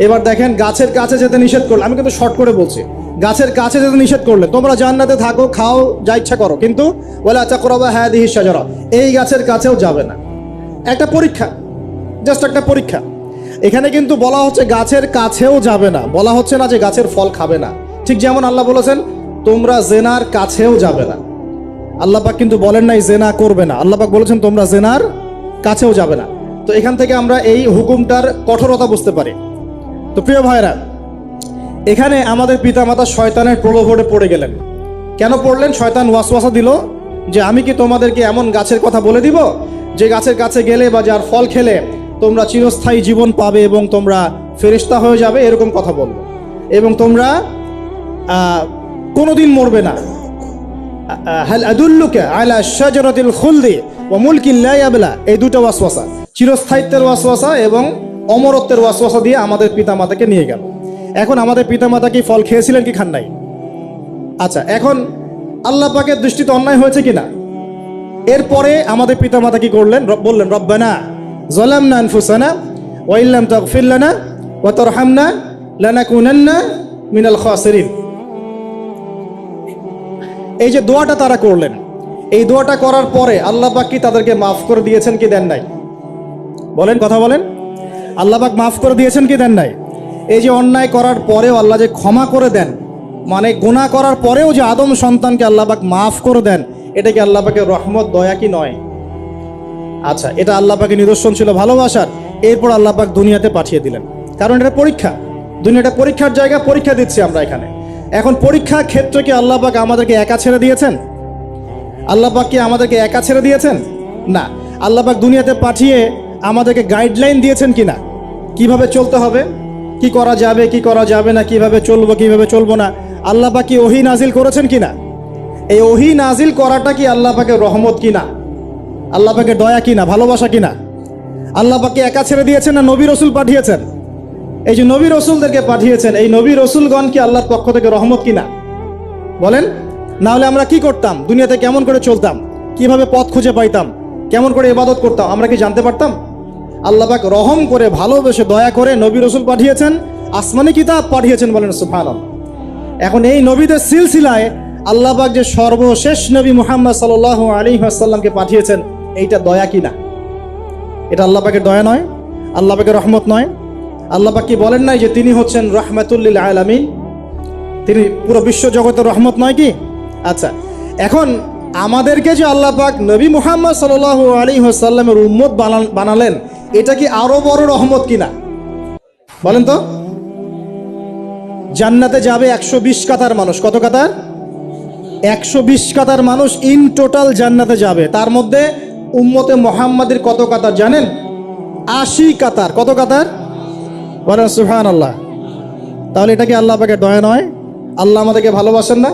এবার দেখেন, গাছের কাছে যেতে নিষেধ করলেন, আমি কিন্তু শর্ট করে বলছি, গাছের কাছে যেতে নিষেধ করলেন, তোমরা জান্নাতে থাকো, খাও, যা ইচ্ছা করো, কিন্তু ওয়ালা তাকরাবা হাদিহিশ শাজারা, এই গাছের কাছেও যাবে না। একটা পরীক্ষা, জাস্ট একটা পরীক্ষা। এখানে কিন্তু বলা হচ্ছে গাছের কাছেও যাবে না, বলা হচ্ছে না যে গাছের ফল খাবে না। ঠিক যেমন আল্লাহ বলেছেন তোমরা জেনার কাছেও যাবে না। আল্লাহ পাক কিন্তু বলেন নাই জেনা করবে না, আল্লাহ পাক বলেছেন তোমরা জেনার কাছেও যাবে না। তো এখান থেকে আমরা এই হুকুমটার কঠোরতা বুঝতে পারি। তো প্রিয় ভাইরা, এখানে আমাদের পিতামাতা শয়তানের প্রলোভনে পড়ে গেলেন। কেন পড়লেন? শয়তান ওয়াসওয়াসা দিল যে আমি কি তোমাদেরকে এমন গাছের কথা বলে দিব যে গাছের কাছে গেলে বা যার ফল খেলে তোমরা চিরস্থায়ী জীবন পাবে এবং তোমরা ফেরেশতা হয়ে যাবে, এরকম কথা বলবো, এবং তোমরা কোনোদিন মরবে না। হাল আদুল্লুকা আলা শাজারাতিল খুলদি ওয়া মুলকিন লা ইয়াবলা, এই দুটো ওয়াসওয়াসা, চিরস্থায়িত্বের ওয়াসওয়াসা এবং অমরত্বের ওয়াসওয়াসা দিয়ে আমাদের পিতামাতাকে নিয়ে গেল। এখন আমাদের পিতামাতা কি ফল খেয়েছিলেন কি খান নাই? আচ্ছা, এখন আল্লাহ পাকের দৃষ্টিতে অন্যায় হয়েছে কিনা? এরপরে আমাদের পিতামাতা কি করলেন? বললেন রব্বানা যালামনা আনফুসানা ওয়া ইল্লাম তাগফির লানা ওয়া তারহামনা লানাকুনান্না মিনাল খাসিরিন। এই যে দোয়াটা তারা করলেন, এই দোয়াটা করার পরে আল্লাহ পাক কি তাদেরকে মাফ করে দিয়েছেন কি দেন নাই? বলেন, কথা বলেন। আল্লাহ পাক মাফ করে দিয়েছেন কি দেন নাই? এই যে অন্যায় করার পরেও আল্লাহ যে ক্ষমা করে দেন, মানে গুনাহ করার পরেও যে আদম সন্তানকে আল্লাহ পাক মাফ করে দেন, এটা কি আল্লাহ পাকের রহমত, দয়া কি নয়? আচ্ছা, এটা আল্লাহ পাকের নিদর্শন ছিল ভালোবাসার। এরপর আল্লাহ পাক দুনিয়াতে পাঠিয়ে দিলেন, কারণ এটা পরীক্ষা। দুনিয়াটা পরীক্ষার জায়গা, পরীক্ষা দিচ্ছি আমরা এখানে। এখন পরীক্ষা ক্ষেত্রে কি আল্লাহ পাক আমাদেরকে একা ছেড়ে দিয়েছেন? আল্লাহ পাক কি আমাদেরকে একা ছেড়ে দিয়েছেন? না, আল্লাহ পাক দুনিয়াতে পাঠিয়ে আমাদেরকে গাইডলাইন দিয়েছেন কিনা, কিভাবে চলতে হবে, কি করা যাবে কি করা যাবে না, কিভাবে চলবো কিভাবে চলবো না। আল্লাহ পাক কি ওহী নাজিল করেছেন কিনা? এই ওহী নাজিল করাটা কি আল্লাহ পাকের রহমত কিনা, আল্লাহ পাকের দয়া কিনা, ভালোবাসা কিনা? আল্লাহ পাককে একা ছেড়ে দিয়েছেন না নবী রসুল পাঠিয়েছেন? এই যে নবী রসুলদেরকে পাঠিয়েছেন, এই নবী রসুলগণ কি আল্লাহর পক্ষ থেকে রহমত কিনা? বলেন। না হলে আমরা কি করতাম? দুনিয়াতে কেমন করে চলতাম, কিভাবে পথ খুঁজে পাইতাম, কেমন করে ইবাদত করতাম, আমরা কি জানতে পারতাম? আল্লাহ পাক রহম করে, ভালোবেসে, দয়া করে নবী রসুল পাঠিয়েছেন, আসমানি কিতাব পাঠিয়েছেন। বলেন সুবহানাল্লাহ। এখন এই নবীদের সিলসিলায় আল্লাহ পাক যে সর্বশেষ নবী মুহাম্মদ সাল্লাল্লাহু আলাইহি ওয়াসাল্লামকে পাঠিয়েছেন, এইটা দয়া কিনা? এটা আল্লাহ পাকের দয়া নয়? আল্লাহ পাকের রহমত নয়? আল্লাহ পাক কি বলেন নাই যে তিনি হচ্ছেন রাহমাতুল লিল আলামিন, তিনি পুরো বিশ্ব জগতের রহমত নয় কি? আচ্ছা, এখন আমাদেরকে যে আল্লাহ পাক নবী মুহাম্মদ সাল্লাল্লাহু আলাইহি ওয়াসাল্লামের উম্মত বানালেন, এটা কি আরো বড় রহমত কিনা? বলেন তো। জান্নাতে যাবে 120 কাতার মানুষ। কত কাতার? 120 কাতার মানুষ ইন টোটাল জান্নাতে যাবে। তার মধ্যে উম্মতে মুহাম্মাদের কত কাতার জানেন? 80 কাতার। কত কাতার? বলেন সুবহানাল্লাহ। তাহলে এটা কি আল্লাহ পাকের দয়া নয়? আল্লাহ আমাদেরকে ভালোবাসেন না?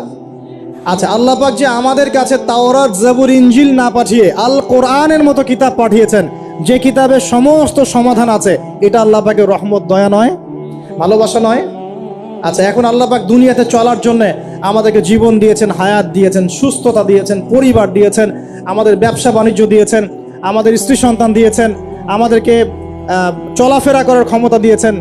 আচ্ছা, আল্লাহ পাক যে আমাদের কাছে তাওরাত, জাবুর, ইনজিল না পাঠিয়ে আল কোরআনের মতো কিতাব পাঠিয়েছেন, যে কিতাবে সমস্ত সমাধান আছে, এটা আল্লাহ পাকের রহমত, দয়া নয়, ভালোবাসা নয়? আচ্ছা, এখন আল্লাহ পাক দুনিয়াতে চলার জন্য আমাদেরকে জীবন দিয়েছেন, হায়াত দিয়েছেন, সুস্থতা দিয়েছেন, পরিবার দিয়েছেন, আমাদের ব্যবসা বাণিজ্য দিয়েছেন, আমাদের স্ত্রী সন্তান দিয়েছেন, আমাদেরকে চলাফেরা করার ক্ষমতা দিয়েছেন।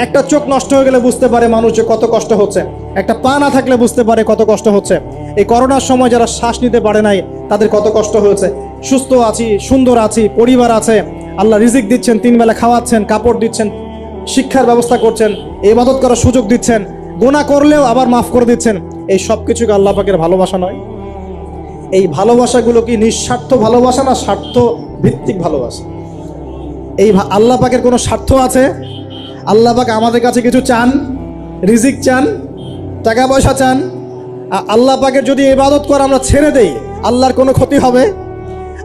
একটা চোখ নষ্ট হয়ে গেলে বুঝতে পারে মানুষ যে কত কষ্ট হচ্ছে, একটা পা না থাকলে বুঝতে পারে কত কষ্ট হচ্ছে। এই করোনার সময় যারা শ্বাস নিতে পারে নাই, তাদের কত কষ্ট হয়েছে। সুস্থ আছি, সুন্দর আছি, পরিবার আছে, আল্লাহ রিজিক দিচ্ছেন, 3 বেলা খাওয়াচ্ছেন, কাপড় দিচ্ছেন, শিক্ষার ব্যবস্থা করছেন, ইবাদত করার সুযোগ দিচ্ছেন, গুনাহ করলেও আবার মাফ করে দিচ্ছেন। এই সব কিছুকে আল্লাহ পাকের ভালোবাসা নয়? এই ভালোবাসাগুলো কি নিঃস্বার্থ ভালোবাসা না স্বার্থ ভিত্তিক ভালোবাসা? এই আল্লাহ পাকের কোনো স্বার্থ আছে? আল্লাহ পাক আমাদের কাছে কিছু চান? রিজিক চান, টাকা পয়সা চান? আল্লাহ পাকের যদি ইবাদত করে আমরা ছেড়ে দেই, আল্লাহর কোনো ক্ষতি হবে?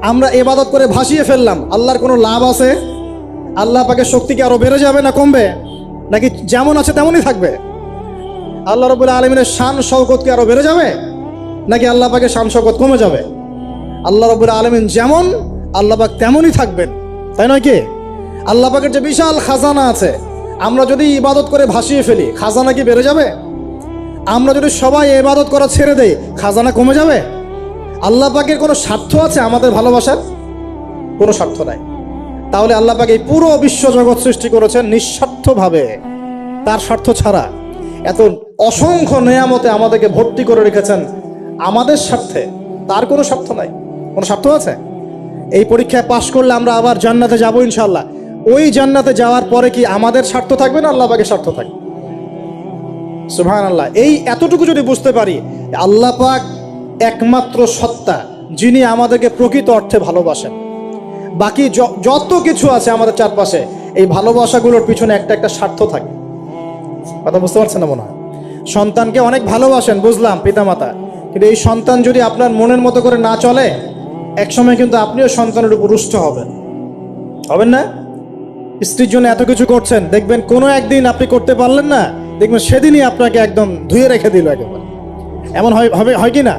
আমরা ইবাদত করে ভাসিয়ে ফেললাম, আল্লাহর কোনো লাভ আছে? আল্লাহ পাকের শক্তি কি আরো বেড়ে যাবে না কমবে? নাকি যেমন আছে তেমনই থাকবে? আল্লাহ রাব্বুল আলামিনের শান শওকত কি আরো বেড়ে যাবে, নাকি আল্লাহ পাকের শান শওকত কমে যাবে? আল্লাহ রাব্বুল আলামিন যেমন, আল্লাহ পাক তেমনই থাকবেন, তাই নয় কি? আল্লাহ পাকের যে বিশাল খাজানা আছে, আমরা যদি ইবাদত করে ভাসিয়ে ফেলি, খাজানা কি বেড়ে যাবে? আমরা যদি সবাই ইবাদত করা ছেড়ে দেই, খাজানা কমে যাবে? আল্লাহ পাকের কোনো স্বার্থ আছে আমাদের ভালোবাসার? কোনো স্বার্থ নাই। তাহলে আল্লাহ পাক এই পুরো বিশ্ব জগৎ সৃষ্টি করেছেন নিঃস্বার্থভাবে, তার স্বার্থ ছাড়া। এত অসংখ্য নেয়ামতে আমাদেরকে ভর্তি করে রেখেছেন আমাদের স্বার্থে, তার কোনো স্বার্থ নাই। কোনো স্বার্থ আছে? এই পরীক্ষায় পাশ করলে আমরা আবার জান্নাতে যাব ইনশাআল্লাহ। ওই জান্নাতে যাওয়ার পরে কি আমাদের স্বার্থ থাকবে না আল্লাহ পাকের স্বার্থ থাকবে? সুবহানাল্লাহ। এই এতটুকু যদি বুঝতে পারি, আল্লাহ পাক একমাত্র সত্তা, যিনি আমাদেরকে প্রকৃত অর্থে ভালোবাসেন। বাকি যত কিছু আছে আমাদের চারপাশে, এই ভালোবাসাগুলোর পিছনে একটা একটা স্বার্থ থাকে। কথা বুঝতে পারছেন না মনে হয়? সন্তানকে অনেক ভালোবাসেন, বুঝলাম, পিতামাতা, কিন্তু এই সন্তান যদি আপনার মনের মতো করে না চলে, একসময় কিন্তু আপনিও সন্তানের উপর রুষ্ট হবেন না? স্ত্রীর জন্য এত কিছু করছেন, দেখবেন কোনো একদিন আপনি করতে পারলেন না, দেখবেন সেদিনই আপনাকে একদম ধুয়ে রেখে দিল একেবারে। এমন হয় কি না?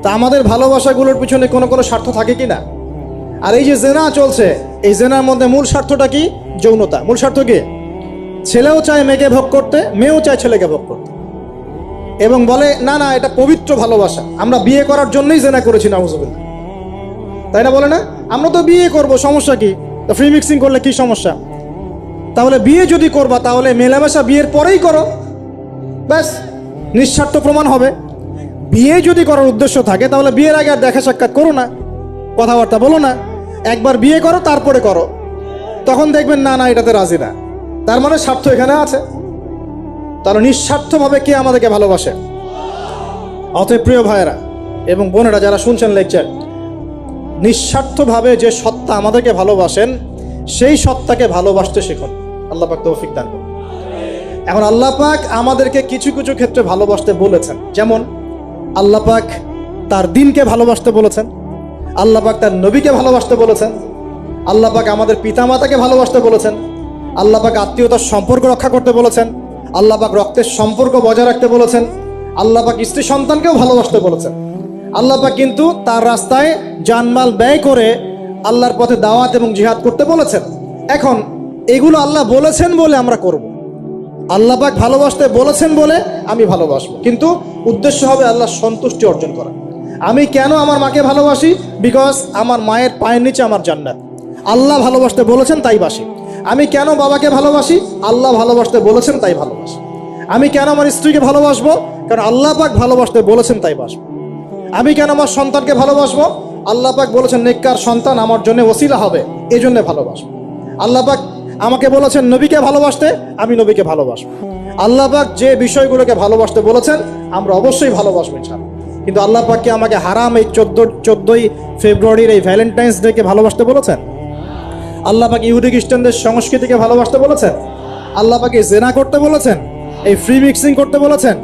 তা আমাদের ভালোবাসাগুলোর পিছনে কোনো কোনো স্বার্থ থাকে কি না? আর এই যে জেনা চলছে, এই জেনার মধ্যে মূল স্বার্থটা কি? যৌনতা। মূল স্বার্থ কি? ছেলেও চায় মেয়েকে ভোগ করতে, মেয়েও চায় ছেলেকে ভোগ করতে, এবং বলে না না এটা পবিত্র ভালোবাসা, আমরা বিয়ে করার জন্যই জেনা করেছি, নাউজুবিল্লাহ। তাই না? বলে না, আমরা তো বিয়ে করব, সমস্যা কি? তো ফ্রি মিক্সিং করলে কি সমস্যা? তাহলে বিয়ে যদি করবা তাহলে মেলামেশা বিয়ের পরেই করো, ব্যাস, নিঃস্বার্থ প্রমাণ হবে। বিয়ে যদি করার উদ্দেশ্য থাকে তাহলে বিয়ের আগে আর দেখা সাক্ষাৎ করো না, কথাবার্তা বলো না, একবার বিয়ে করো তারপরে করো, তখন দেখবেন না না এটাতে রাজি না, তার মানে স্বার্থ এখানে আছে। তাহলে নিঃস্বার্থভাবে কে আমাদেরকে ভালোবাসে? অতএব প্রিয় ভাইয়েরা এবং বোনেরা যারা শুনছেন লেকচার, নিঃস্বার্থভাবে যে সত্তা আমাদেরকে ভালোবাসেন, সেই সত্তাকে ভালোবাসতে শিখুন। আল্লাহ পাক তৌফিক দান করুন। এখন আল্লাহ পাক আমাদেরকে কিছু কিছু ক্ষেত্রে ভালোবাসতে বলেছেন, যেমন আল্লাহ পাক তার দিনকে ভালোবাসতে বলেছেন, আল্লাহ পাক তার নবীকে ভালোবাসতে বলেছেন, আল্লাহ পাক আমাদের পিতামাতাকে ভালোবাসতে বলেছেন, আল্লাহ পাক আত্মীয়তার সম্পর্ক রক্ষা করতে বলেছেন, আল্লাহ পাক রক্তের সম্পর্ক বজায় রাখতে বলেছেন, আল্লাহ পাক স্ত্রী সন্তানকেও ভালোবাসতে বলেছেন। আল্লাহ পাক কিন্তু তার রাস্তায় জানমাল ব্যয় করে আল্লাহর পথে দাওয়াত এবং জিহাদ করতে বলেছেন। এখন এগুলো আল্লাহ বলেছেন বলে আমরা করব, আল্লাহ পাক ভালোবাসতে বলেছেন বলে আমি ভালোবাসবো, কিন্তু উদ্দেশ্য হবে আল্লাহর সন্তুষ্টি অর্জন করা। আমি কেন আমার মাকে ভালোবাসি? বিকজ আমার মায়ের পায়ের নিচে আমার জান্নাত, আল্লাহ ভালোবাসতে বলেছেন তাই বাসি। আমি কেন বাবাকে ভালোবাসি? আল্লাহ ভালোবাসতে বলেছেন তাই ভালোবাসি। আমি কেন আমার স্ত্রীকে ভালোবাসবো? কারণ আল্লাহ পাক ভালোবাসতে বলেছেন তাই বাসবো। আমি কেন আমার সন্তানকে ভালোবাসবো? আল্লাহ পাক বলেছেন নেককার সন্তান আমার জন্য ওসিলা হবে, এই জন্য ভালোবাসবো। আল্লাহ পাক আমাকে বলেছেন নবীকে ভালোবাসতে, আমি নবীকে ভালোবাসবো। আল্লাহ পাক যে বিষয়গুলোকে ভালোবাসতে বলেছেন আমরা অবশ্যই ভালোবাসবো ইনশাআল্লাহ। কিন্তু আল্লাহ পাক কি আমাকে হারাম এই 14ই ফেব্রুয়ারির এই ভ্যালেন্টাইন্স ডেকে ভালোবাসতে বলেছেন? আল্লাহ পাক ইহুদি খ্রিস্টানদের সংস্কৃতিকে ভালোবাসতে বলেছেন? আল্লাহ পাক জেনা করতে বলেছেন? এই ফ্রি মিক্সিং করতে বলেছেন?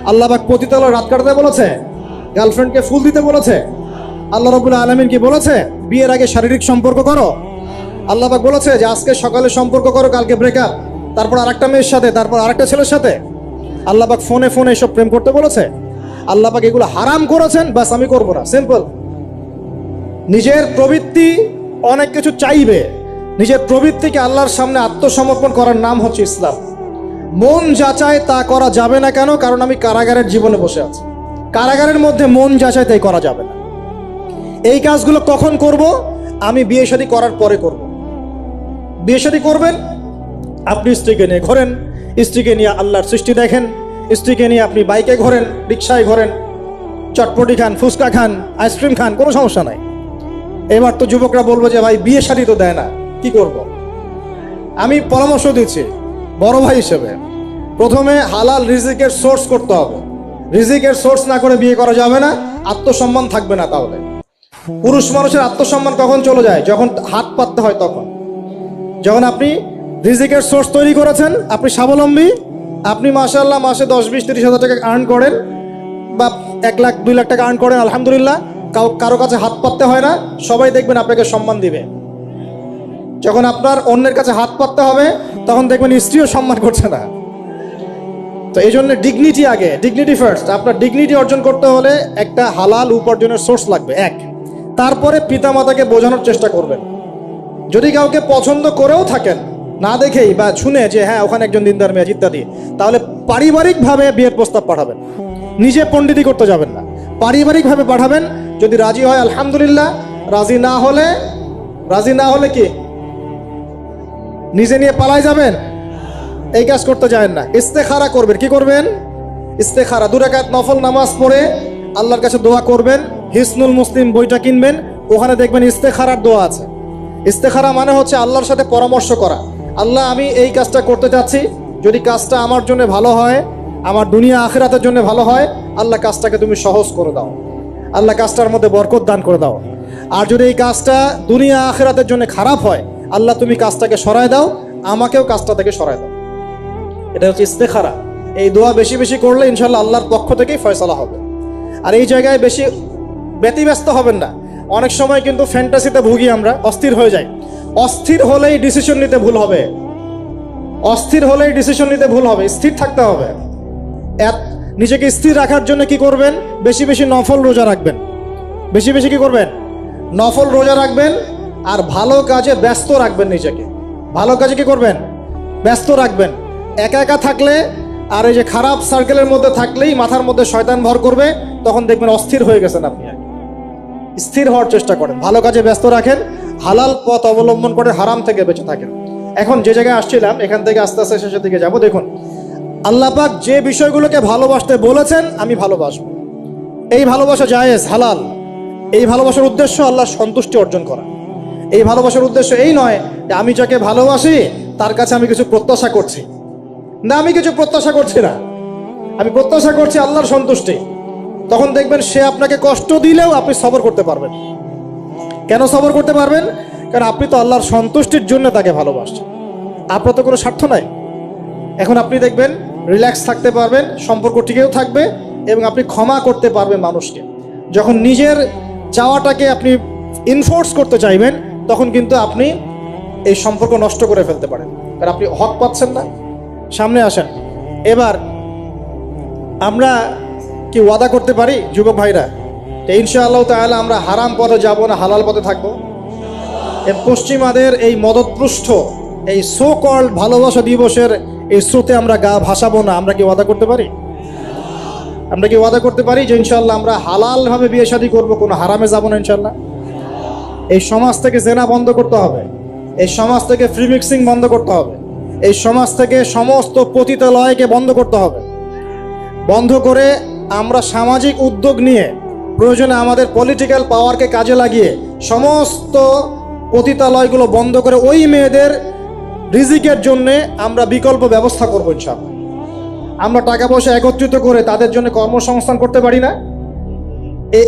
আল্লাহ পাক পতিতালয় রাত কাটাতে বলেছে? গার্লফ্রেন্ডকে ফুল দিতে বলেছে? আল্লাহ রাব্বুল আলামিন কি বলেছে বিয়ের আগে শারীরিক সম্পর্ক করো? আল্লাহ পাক বলেছে যে আজকে সকালে সম্পর্ক করো, কালকে ব্রেকআপ, তারপর আরেকটা মেয়ের সাথে, তারপর আরেকটা ছেলের সাথে? আল্লাহ পাক ফোনে ফোনে এসব প্রেম করতে বলেছে? আল্লাহ পাক এগুলো হারাম করেছেন, বাস আমি করবো না, সিম্পল। নিজের প্রবৃত্তি অনেক কিছু চাইবে, নিজের প্রবৃত্তিকে আল্লাহর সামনে আত্মসমর্পণ করার নাম হচ্ছে ইসলাম। মন যাচাই তা করা যাবে না। কেন? কারণ আমি কারাগারের জীবনে বসে আছি, কারাগারের মধ্যে মন যাচাই তাই করা যাবে না। এই কাজগুলো কখন করব? আমি বিয়ে শাদী করার পরে করব। বিয়ে শাদী করবেন, আপনি স্ত্রীকে নিয়ে ঘোরেন, স্ত্রীকে নিয়ে আল্লাহর সৃষ্টি দেখেন, স্ত্রীকে নিয়ে আপনি বাইকে ঘোরেন, রিক্সায় ঘোরেন, চটপটি খান, ফুচকা খান, আইসক্রিম খান, কোনো সমস্যা নাই। এবার তো যুবকরা বলবো যে ভাই বিয়ে শাদী তো দেয় না, কি করব? আমি পরামর্শ দিচ্ছি বড় ভাই হিসেবে, প্রথমে হালাল রিজিকের সোর্স করতে হবে। রিজিকের সোর্স না করে বিয়ে করা যাবে না, আত্মসম্মান থাকবে না। তাহলে পুরুষ মানুষের আত্মসম্মান কখন চলে যায়? যখন হাত পাততে হয় তখন। যখন আপনি রিজিকের সোর্স তৈরি করেছেন, আপনি স্বাবলম্বী, আপনি মাশাআল্লাহ মাসে 10, 20, 30 হাজার টাকা আর্ন করেন, বা 1 লাখ 2 লাখ টাকা আর্ন করেন, আলহামদুলিল্লাহ, কারো কাছে হাত পাততে হয় না, সবাই দেখবেন আপনাকে সম্মান দিবে। যখন আপনার অন্যের কাছে হাত পাততে হবে তখন দেখবেন স্ত্রীও সম্মান করছে না। তো এই জন্য ডিগনিটি আগে, ডিগনিটি ফার্স্ট। আপনার ডিগনিটি অর্জন করতে হলে একটা হালাল উপার্জনের সোর্স লাগবে, এক। তারপরে পিতামাতাকে বোঝানোর চেষ্টা করবেন। যদি কাউকে পছন্দ করেও থাকেন, না দেখেই বা শুনে যে হ্যাঁ ওখানে একজন দিনদার মেয়ে ইত্যাদি, তাহলে পারিবারিকভাবে বিয়ের প্রস্তাব পাঠাবেন, নিজে পণ্ডিতি করতে যাবেন না, পারিবারিকভাবে পাঠাবেন। যদি রাজি হয় আলহামদুলিল্লাহ, রাজি না হলে কি নিজে নিয়ে পালাই যাবেন? এই কাজ করতে যাবেন না। ইস্তেখারা করবেন। কি করবেন? ইস্তেখারা। 2 রাকাত নফল নামাজ পড়ে আল্লাহর কাছে দোয়া করবেন। হিসনুল মুসলিম বইটা কিনবেন, ওখানে দেখবেন ইস্তেখারার দোয়া আছে। ইস্তেখারা মানে হচ্ছে আল্লাহর সাথে পরামর্শ করা। আল্লাহ আমি এই কাজটা করতে চাচ্ছি, যদি কাজটা আমার জন্য ভালো হয়, আমার দুনিয়া আখিরাতের জন্য ভালো হয়, আল্লাহ কাজটাকে তুমি সহজ করে দাও। আল্লাহ কাজটার মধ্যে বরকত দান করে দাও। আর যদি এই কাজটা দুনিয়া আখিরাতের জন্য খারাপ হয়, আল্লাহ তুমি কাজটাকে সরায় দাও, আমাকেও কাজটা থেকে সরায় দাও। এটা হচ্ছে ইস্তেখারা। এই দোয়া বেশি বেশি করলে ইনশাল্লাহ আল্লাহর পক্ষ থেকেই ফয়সালা হবে। আর এই জায়গায় বেশি ব্যতিব্যস্ত হবেন না। অনেক সময় কিন্তু ফ্যান্টাসিতে ভুগি আমরা, অস্থির হয়ে যাই। অস্থির হলেই ডিসিশন নিতে ভুল হবে, অস্থির হলেই ডিসিশন নিতে ভুল হবে। স্থির থাকতে হবে। নিজেকে স্থির রাখার জন্য কি করবেন? বেশি বেশি নফল রোজা রাখবেন। বেশি বেশি কি করবেন? নফল রোজা রাখবেন। আর ভালো কাজে ব্যস্ত রাখবেন নিজেকে। ভালো কাজে কি করবেন? ব্যস্ত রাখবেন। একা একা থাকলে আর এই যে খারাপ সার্কেলের মধ্যে থাকলেই মাথার মধ্যে শয়তান ভর করবে, তখন দেখবেন অস্থির হয়ে গেছেন আপনি। স্থির হওয়ার চেষ্টা করেন, ভালো কাজে ব্যস্ত রাখেন, হালাল পথ অবলম্বন করে হারাম থেকে বেঁচে থাকেন। এখন যে জায়গায় আসছিলাম, এখান থেকে আস্তে আস্তে শেষের দিকে যাব। দেখুন, আল্লাহ পাক যে বিষয়গুলোকে ভালোবাসতে বলেছেন আমি ভালোবাসবো, এই ভালোবাসা জায়েজ, হালাল। এই ভালোবাসার উদ্দেশ্য আল্লাহর সন্তুষ্টি অর্জন করা। এই ভালোবাসার উদ্দেশ্য এই নয় যে আমি যাকে ভালোবাসি তার কাছে আমি কিছু প্রত্যাশা করছি। না, আমি কিছু প্রত্যাশা করছি না, আমি প্রত্যাশা করছি আল্লাহর সন্তুষ্টি। তখন দেখবেন সে আপনাকে কষ্ট দিলেও আপনি সবর করতে পারবেন। কেন সবর করতে পারবেন? কারণ আপনি তো আল্লাহর সন্তুষ্টির জন্য তাকে ভালোবাসছেন, আপনার তো কোনো স্বার্থ নাই। এখন আপনি দেখবেন রিল্যাক্স থাকতে পারবেন, সম্পর্ক টিকেও থাকবে এবং আপনি ক্ষমা করতে পারবেন মানুষকে। যখন নিজের চাওয়াটাকে আপনি ইনফোর্স করতে চাইবেন, তখন কিন্তু আপনি এই সম্পর্ক নষ্ট করে ফেলতে পারেন, কারণ আপনি হক পাচ্ছেন না। সামনে আসেন। এবার আমরা কি ওয়াদা করতে পারি যুবক ভাইরা, ইনশাআল্লাহ তাআলা আমরা হারাম পথে যাব না, হালাল পথে থাকবো? পশ্চিমাদের এই মদতপুষ্ট এই সো কল্ড ভালোবাসা দিবসের এই স্রোতে আমরা গা ভাসাবো না। আমরা কি ওয়াদা করতে পারি? আমরা কি ওয়াদা করতে পারি যে ইনশাআল্লাহ আমরা হালালভাবে বিয়ে শাদী করবো, কোনো হারামে যাব না ইনশাআল্লাহ? এই সমাজ থেকে জেনা বন্ধ করতে হবে, এই সমাজ থেকে ফ্রি মিক্সিং বন্ধ করতে হবে, এই সমাজ থেকে সমস্ত পতিতালয়কে বন্ধ করতে হবে। বন্ধ করে আমরা সামাজিক উদ্যোগ নিয়ে প্রয়োজনে আমাদের পলিটিক্যাল পাওয়ারকে কাজে লাগিয়ে সমস্ত পতিতালয়গুলো বন্ধ করে ওই মেয়েদের রিজিকের জন্য আমরা বিকল্প ব্যবস্থা করবো ইনশাআল্লাহ। আমরা টাকা পয়সা একত্রিত করে তাদের জন্য কর্মসংস্থান করতে পারি না?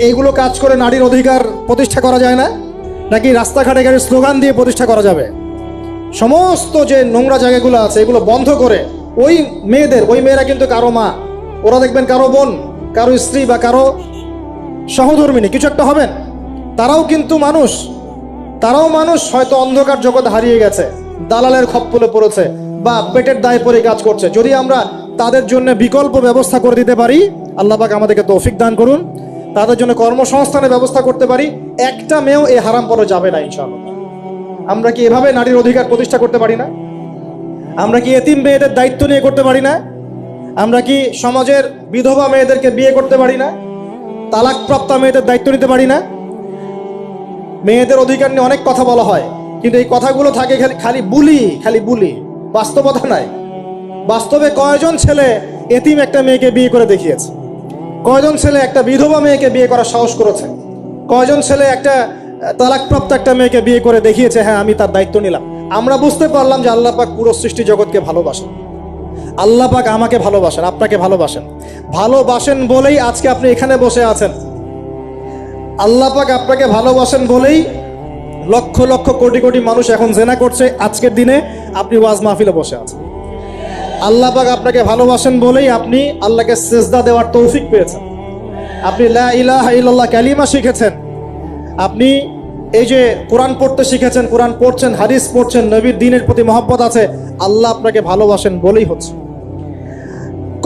এইগুলো কাজ করে নারীর অধিকার প্রতিষ্ঠা করা যায় না? নাকি রাস্তাঘাটে গাড়ির স্লোগান দিয়ে প্রতিষ্ঠা করা যাবে? সমস্ত যে নোংরা জায়গাগুলো আছে এগুলো বন্ধ করে ওই মেয়েরা কিন্তু কারো মা, ওরা দেখবেন কারো বোন, কারো স্ত্রী বা কারো সহধর্মিনী কিছু একটা হবেন। তারাও কিন্তু মানুষ, তারাও মানুষ, হয়তো অন্ধকার জগৎ হারিয়ে গেছে, দালালের খপ্পরে পড়েছে বা পেটের দায়ে পড়ে কাজ করছে। যদি আমরা তাদের জন্য বিকল্প ব্যবস্থা করে দিতে পারি, আল্লাহ পাক আমাদেরকে তৌফিক দান করুন, তাদের জন্য কর্মসংস্থানের ব্যবস্থা করতে পারি, একটা মেয়েও এই হারাম পথে যাবে না ইনশাআল্লাহ। আমরা কি এভাবে নারীর অধিকার প্রতিষ্ঠা করতে পারি না? আমরা কি এতিম মেয়েদের দায়িত্ব নিয়ে করতে পারি না? আমরা কি সমাজের বিধবা মেয়েদেরকে বিয়ে করতে পারি না? তালাকপ্রাপ্ত মেয়েদের দায়িত্ব নিতে পারি না? মেয়েদের অধিকার নিয়ে অনেক কথা বলা হয়, কিন্তু এই কথাগুলো থাকে খালি বুলি, বাস্তবতা নাই। বাস্তবে কয়জন ছেলে এতিম একটা মেয়েকে বিয়ে করে দেখিয়েছে? কয়জন ছেলে একটা বিধবা মেয়েকে বিয়ে করার সাহস করেছে? কয়জন ছেলে একটা তালাকপ্রাপ্ত একটা মেয়েকে বিয়ে করে দেখিয়েছে হ্যাঁ আমি তার দায়িত্ব নিলাম? আমরা বুঝতে পারলাম যে আল্লাহ পাক পুরো সৃষ্টি জগৎকে ভালোবাসেন। আল্লাহ পাক আমাকে ভালোবাসেন, আপনাকে ভালোবাসেন বলেই আজকে আপনি এখানে বসে আছেন। আল্লাহ পাক আপনাকে ভালোবাসেন বলেই লক্ষ লক্ষ কোটি কোটি মানুষ এখন জেনা করছে, আজকের দিনে আপনি ওয়াজ মাহফিলে বসে আছেন। আল্লাহ পাক আপনাকে ভালোবাসেন বলেই আপনি আল্লাহকে সিজদা দেওয়ার তৌফিক পেয়েছেন। আপনি লা ইলাহা ইল্লাল্লাহ কালিমা শিখেছেন, আপনি এই যে কোরআন পড়তে শিখেছেন, কোরআন পড়ছেন, হাদিস পড়ছেন, নবীর দ্বীনের প্রতি মহব্বত আছে, আল্লাহ আপনাকে ভালোবাসেন বলেই হচ্ছে।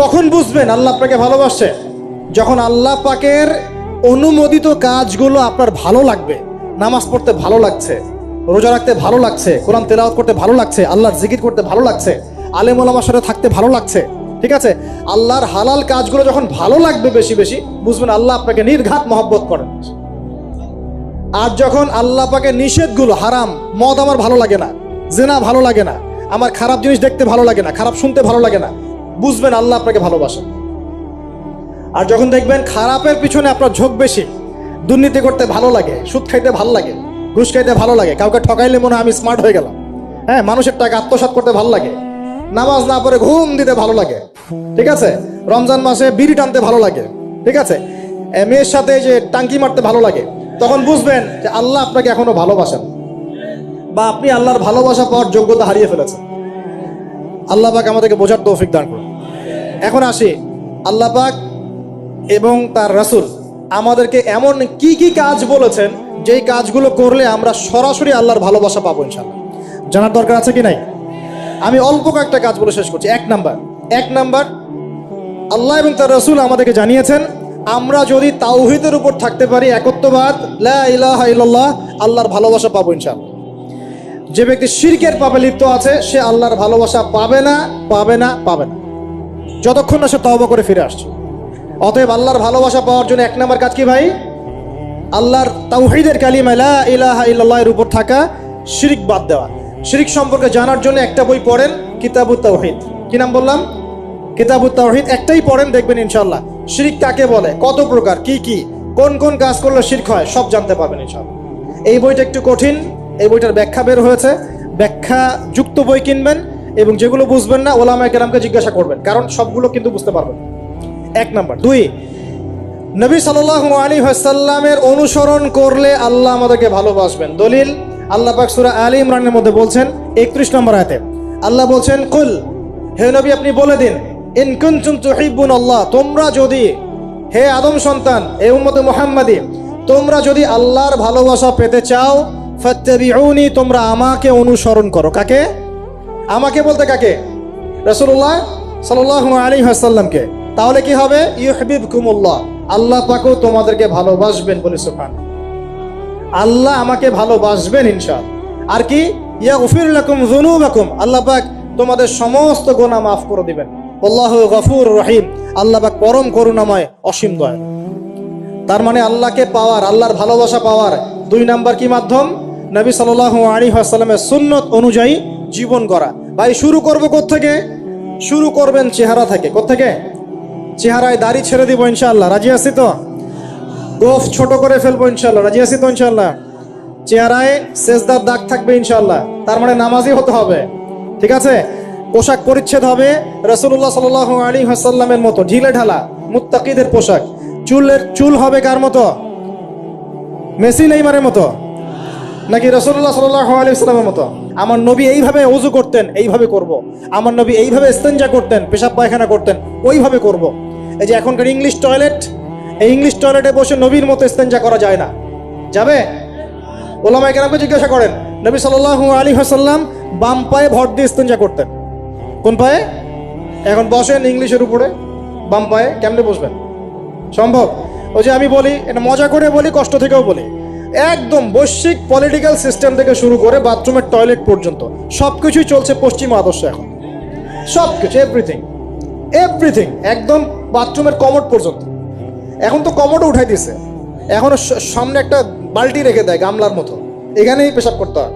কখন বুঝবেন আল্লাহ আপনাকে ভালোবাসছে? যখন আল্লাহ পাকের অনুমোদিত কাজগুলো আপনার ভালো লাগবে। নামাজ পড়তে ভালো লাগছে, রোজা রাখতে ভালো লাগছে, কোরআন তেলাওয়াত করতে ভালো লাগছে, আল্লাহর জিকির করতে ভালো লাগছে, আলেম ওলামার সাথে থাকতে ভালো লাগছে, ঠিক আছে? আল্লাহর হালাল কাজগুলো যখন ভালো লাগবে বেশি বেশি, বুঝবেন আল্লাহ আপনাকে নির্ঘাত মহব্বত করেন। আর যখন আল্লাহ পাকের নিষেধগুলো, হারাম, মদ আমার ভালো লাগে না, জেনা ভালো লাগে না, আমার খারাপ জিনিস দেখতে ভালো লাগে না, খারাপ শুনতে ভালো লাগে না, বুঝবেন আল্লাহ আপনাকে ভালোবাসেন। আর যখন দেখবেন খারাপের পিছনে আপনার ঝোঁক বেশি, দুর্নীতি করতে ভালো লাগে, সুদ খাইতে ভালো লাগে, ঘুষ খাইতে ভালো লাগে, কাউকে ঠকাইলে মনে হয় আমি স্মার্ট হয়ে গেলাম, হ্যাঁ, মানুষের টাকা আত্মসাৎ করতে ভালো লাগে, নামাজ না পড়ে ঘুম দিতে ভালো লাগে, ঠিক আছে, রমজান মাসে বিড়ি টানতে ভালো লাগে, ঠিক আছে, মেয়ের সাথে যে টাঙ্কি মারতে ভালো লাগে, তখন বুঝবেন যে আল্লাহ আপনাকে এখনো ভালোবাসেন, বা আপনি আল্লাহর ভালোবাসা পাওয়ার যোগ্যতা হারিয়ে ফেলেছেন। আল্লাহ পাক আমাদেরকে বোঝার তৌফিক দান করুন। এখন আসি, আল্লাহ পাক এবং তার রাসূল আমাদেরকে এমন কি কি কাজ বলেছেন যেই কাজগুলো করলে আমরা সরাসরি আল্লাহর ভালোবাসা পাবো ইনশাআল্লাহ। জানার দরকার আছে কি নাই? আমি অল্প কয়েকটা কাজ বলে শেষ করছি। এক নাম্বার, আল্লাহ এবং তার রাসূল আমাদেরকে জানিয়েছেন আমরা যদি তাওহীদের উপর থাকতে পারি, একত্ববাদ, লা ইলাহা ইল্লাল্লাহ, আল্লাহর ভালোবাসা পাবো ইনশাআল্লাহ। যে ব্যক্তি শিরকের পাপে লিপ্ত আছে সে আল্লাহর ভালোবাসা পাবে না যতক্ষণ না সে তওবা করে ফিরে আসছে। অতএব আল্লাহর ভালোবাসা পাওয়ার জন্য এক নাম্বার কাজ কি ভাই? আল্লাহর তাওহীদের কালিমা লা ইলাহা ইল্লাল্লাহ এর উপর থাকা, শিরক বাদ দেওয়া। শিরক সম্পর্কে জানার জন্য একটা বই পড়েন, কিতাবুত তাওহীদ। কি নাম বললাম? কিতাবুত তাওহীদ। একটাই পড়েন, দেখবেন ইনশাআল্লাহ শিরক কাকে বলে, কত প্রকার, কি কোন কাজ করলে শিরক হয় সব জানতে পারবেন ইনশাআল্লাহ। এই বইটা একটু কঠিন, এই বইটার ব্যাখ্যা বের হয়েছে, ব্যাখ্যা যুক্ত বই কিনবেন এবং যেগুলো বুঝবেন না ওলামায়ে কেরামকে জিজ্ঞাসা করবেন, কারণ সবগুলো কিন্তু বুঝতে পারবেন। এক নাম্বার। দুই, নবী সাল্লাল্লাহু আলাইহি ওয়াসাল্লামের অনুসরণ করলে আল্লাহ আমাদেরকে ভালোবাসবেন। দলিল, আল্লাহ পাক সূরা আলে ইমরানের মধ্যে বলছেন 31 নম্বর আয়াতে আল্লাহ বলছেন, কুল, হে নবী আপনি বলে দিন, ইন কুনতুম তুহিব্বুনাল্লাহ, তোমরা যদি, হে আদম সন্তান, হে উম্মতে মুহাম্মাদি, তোমরা যদি আল্লাহর ভালোবাসা পেতে চাও, ফাত্তাবিউনি, তোমরা আমাকে অনুসরণ করো। কাকে? আমাকে বলতে কাকে? রাসূলুল্লাহ সাল্লাল্লাহু আলাইহি ওয়াসাল্লামকে। তাহলে কি হবে? ইউহিব্বুকুমুল্লাহ, আল্লাহ পাকও তোমাদেরকে ভালোবাসবেন। বলে সুবহানাল্লাহ, আল্লাহ আমাকে ভালোবাসবেন ইনশাআল্লাহ। আর কি? ইয়াগফির লাকুম যুনুবাকুম, আল্লাহ পাক তোমাদের সমস্ত গুনাহ মাফ করে দিবেন। আল্লাহু গফুরুর রহিম, আল্লাহ পাক পরম করুণাময়, অসীম দয়ালু। তার মানে আল্লাহকে পাওয়ার, আল্লাহর ভালোবাসা পাওয়ার দুই নাম্বার কি মাধ্যম? নবী সাল্লাল্লাহু আলাইহি ওয়াসাল্লামের সুন্নত অনুযায়ী জীবন করা। ভাই শুরু করব কোত্থেকে? শুরু করবেন চেহারা থেকে। কোত্থেকে? চেহারায় দাড়ি ছেড়ে দিব ইনশাআল্লাহ, রাজি আছি তো? গোফ ছোট করে ফেলবো ইনশাআল্লাহ, রাজি আছি তো ইনশাআল্লাহ? চেহারায় সেজদার দাগ থাকবে ইনশাআল্লাহ, তার মানে নামাজি হতে হবে, ঠিক আছে? পোশাক পরিচ্ছদ হবে রাসূলুল্লাহ সাল্লাল্লাহু আলাইহি ওয়াসাল্লামের মতো ঢিলে ঢালা মুত্তাকিদের পোশাক। চুল হবে কার মতো? মেসি নেইমারের মতো নাকি রাসূলুল্লাহ সাল্লাল্লাহু আলাইহি ওয়াসাল্লামের মতো? আমার নবী এইভাবে ওযু করতেন, এইভাবে করব। আমার নবী এইভাবে ইস্তেনজা করতেন, পেশাব পায়খানা করতেন, ওইভাবে করব। এই যে এখনকার ইংলিশ টয়লেট, এই ইংলিশ টয়লেটে বসে নবীর মতো ইস্তেনজা করা যায় না। যাবে? ওলামায়ে কেরামকে জিজ্ঞাসা করেন, নবী সাল্লাল্লাহু আলাইহি ওয়াসাল্লাম বাম পায়ে ভর দিয়ে ইস্তেনজা করতেন। কোন পায়ে? এখন বসেন ইংলিশের উপরে, বাম পায়ে কেমনে বসবেন? সম্ভব? ওই যে আমি বলি, এটা মজা করে বলি, কষ্ট থেকেও বলি, একদম বৈশ্বিক পলিটিক্যাল সিস্টেম থেকে শুরু করে বাথরুমের টয়লেট পর্যন্ত সবকিছুই চলছে পশ্চিমা আদর্শ। এখন সবকিছু, এভরিথিং, একদম বাথরুমের কমোড পর্যন্ত। এখন তো কমোডও উঠাই দিছে, এখন সামনে একটা বালতি রেখে দেয় গামলার মতো, এখানেই পেশাব করতে হয়।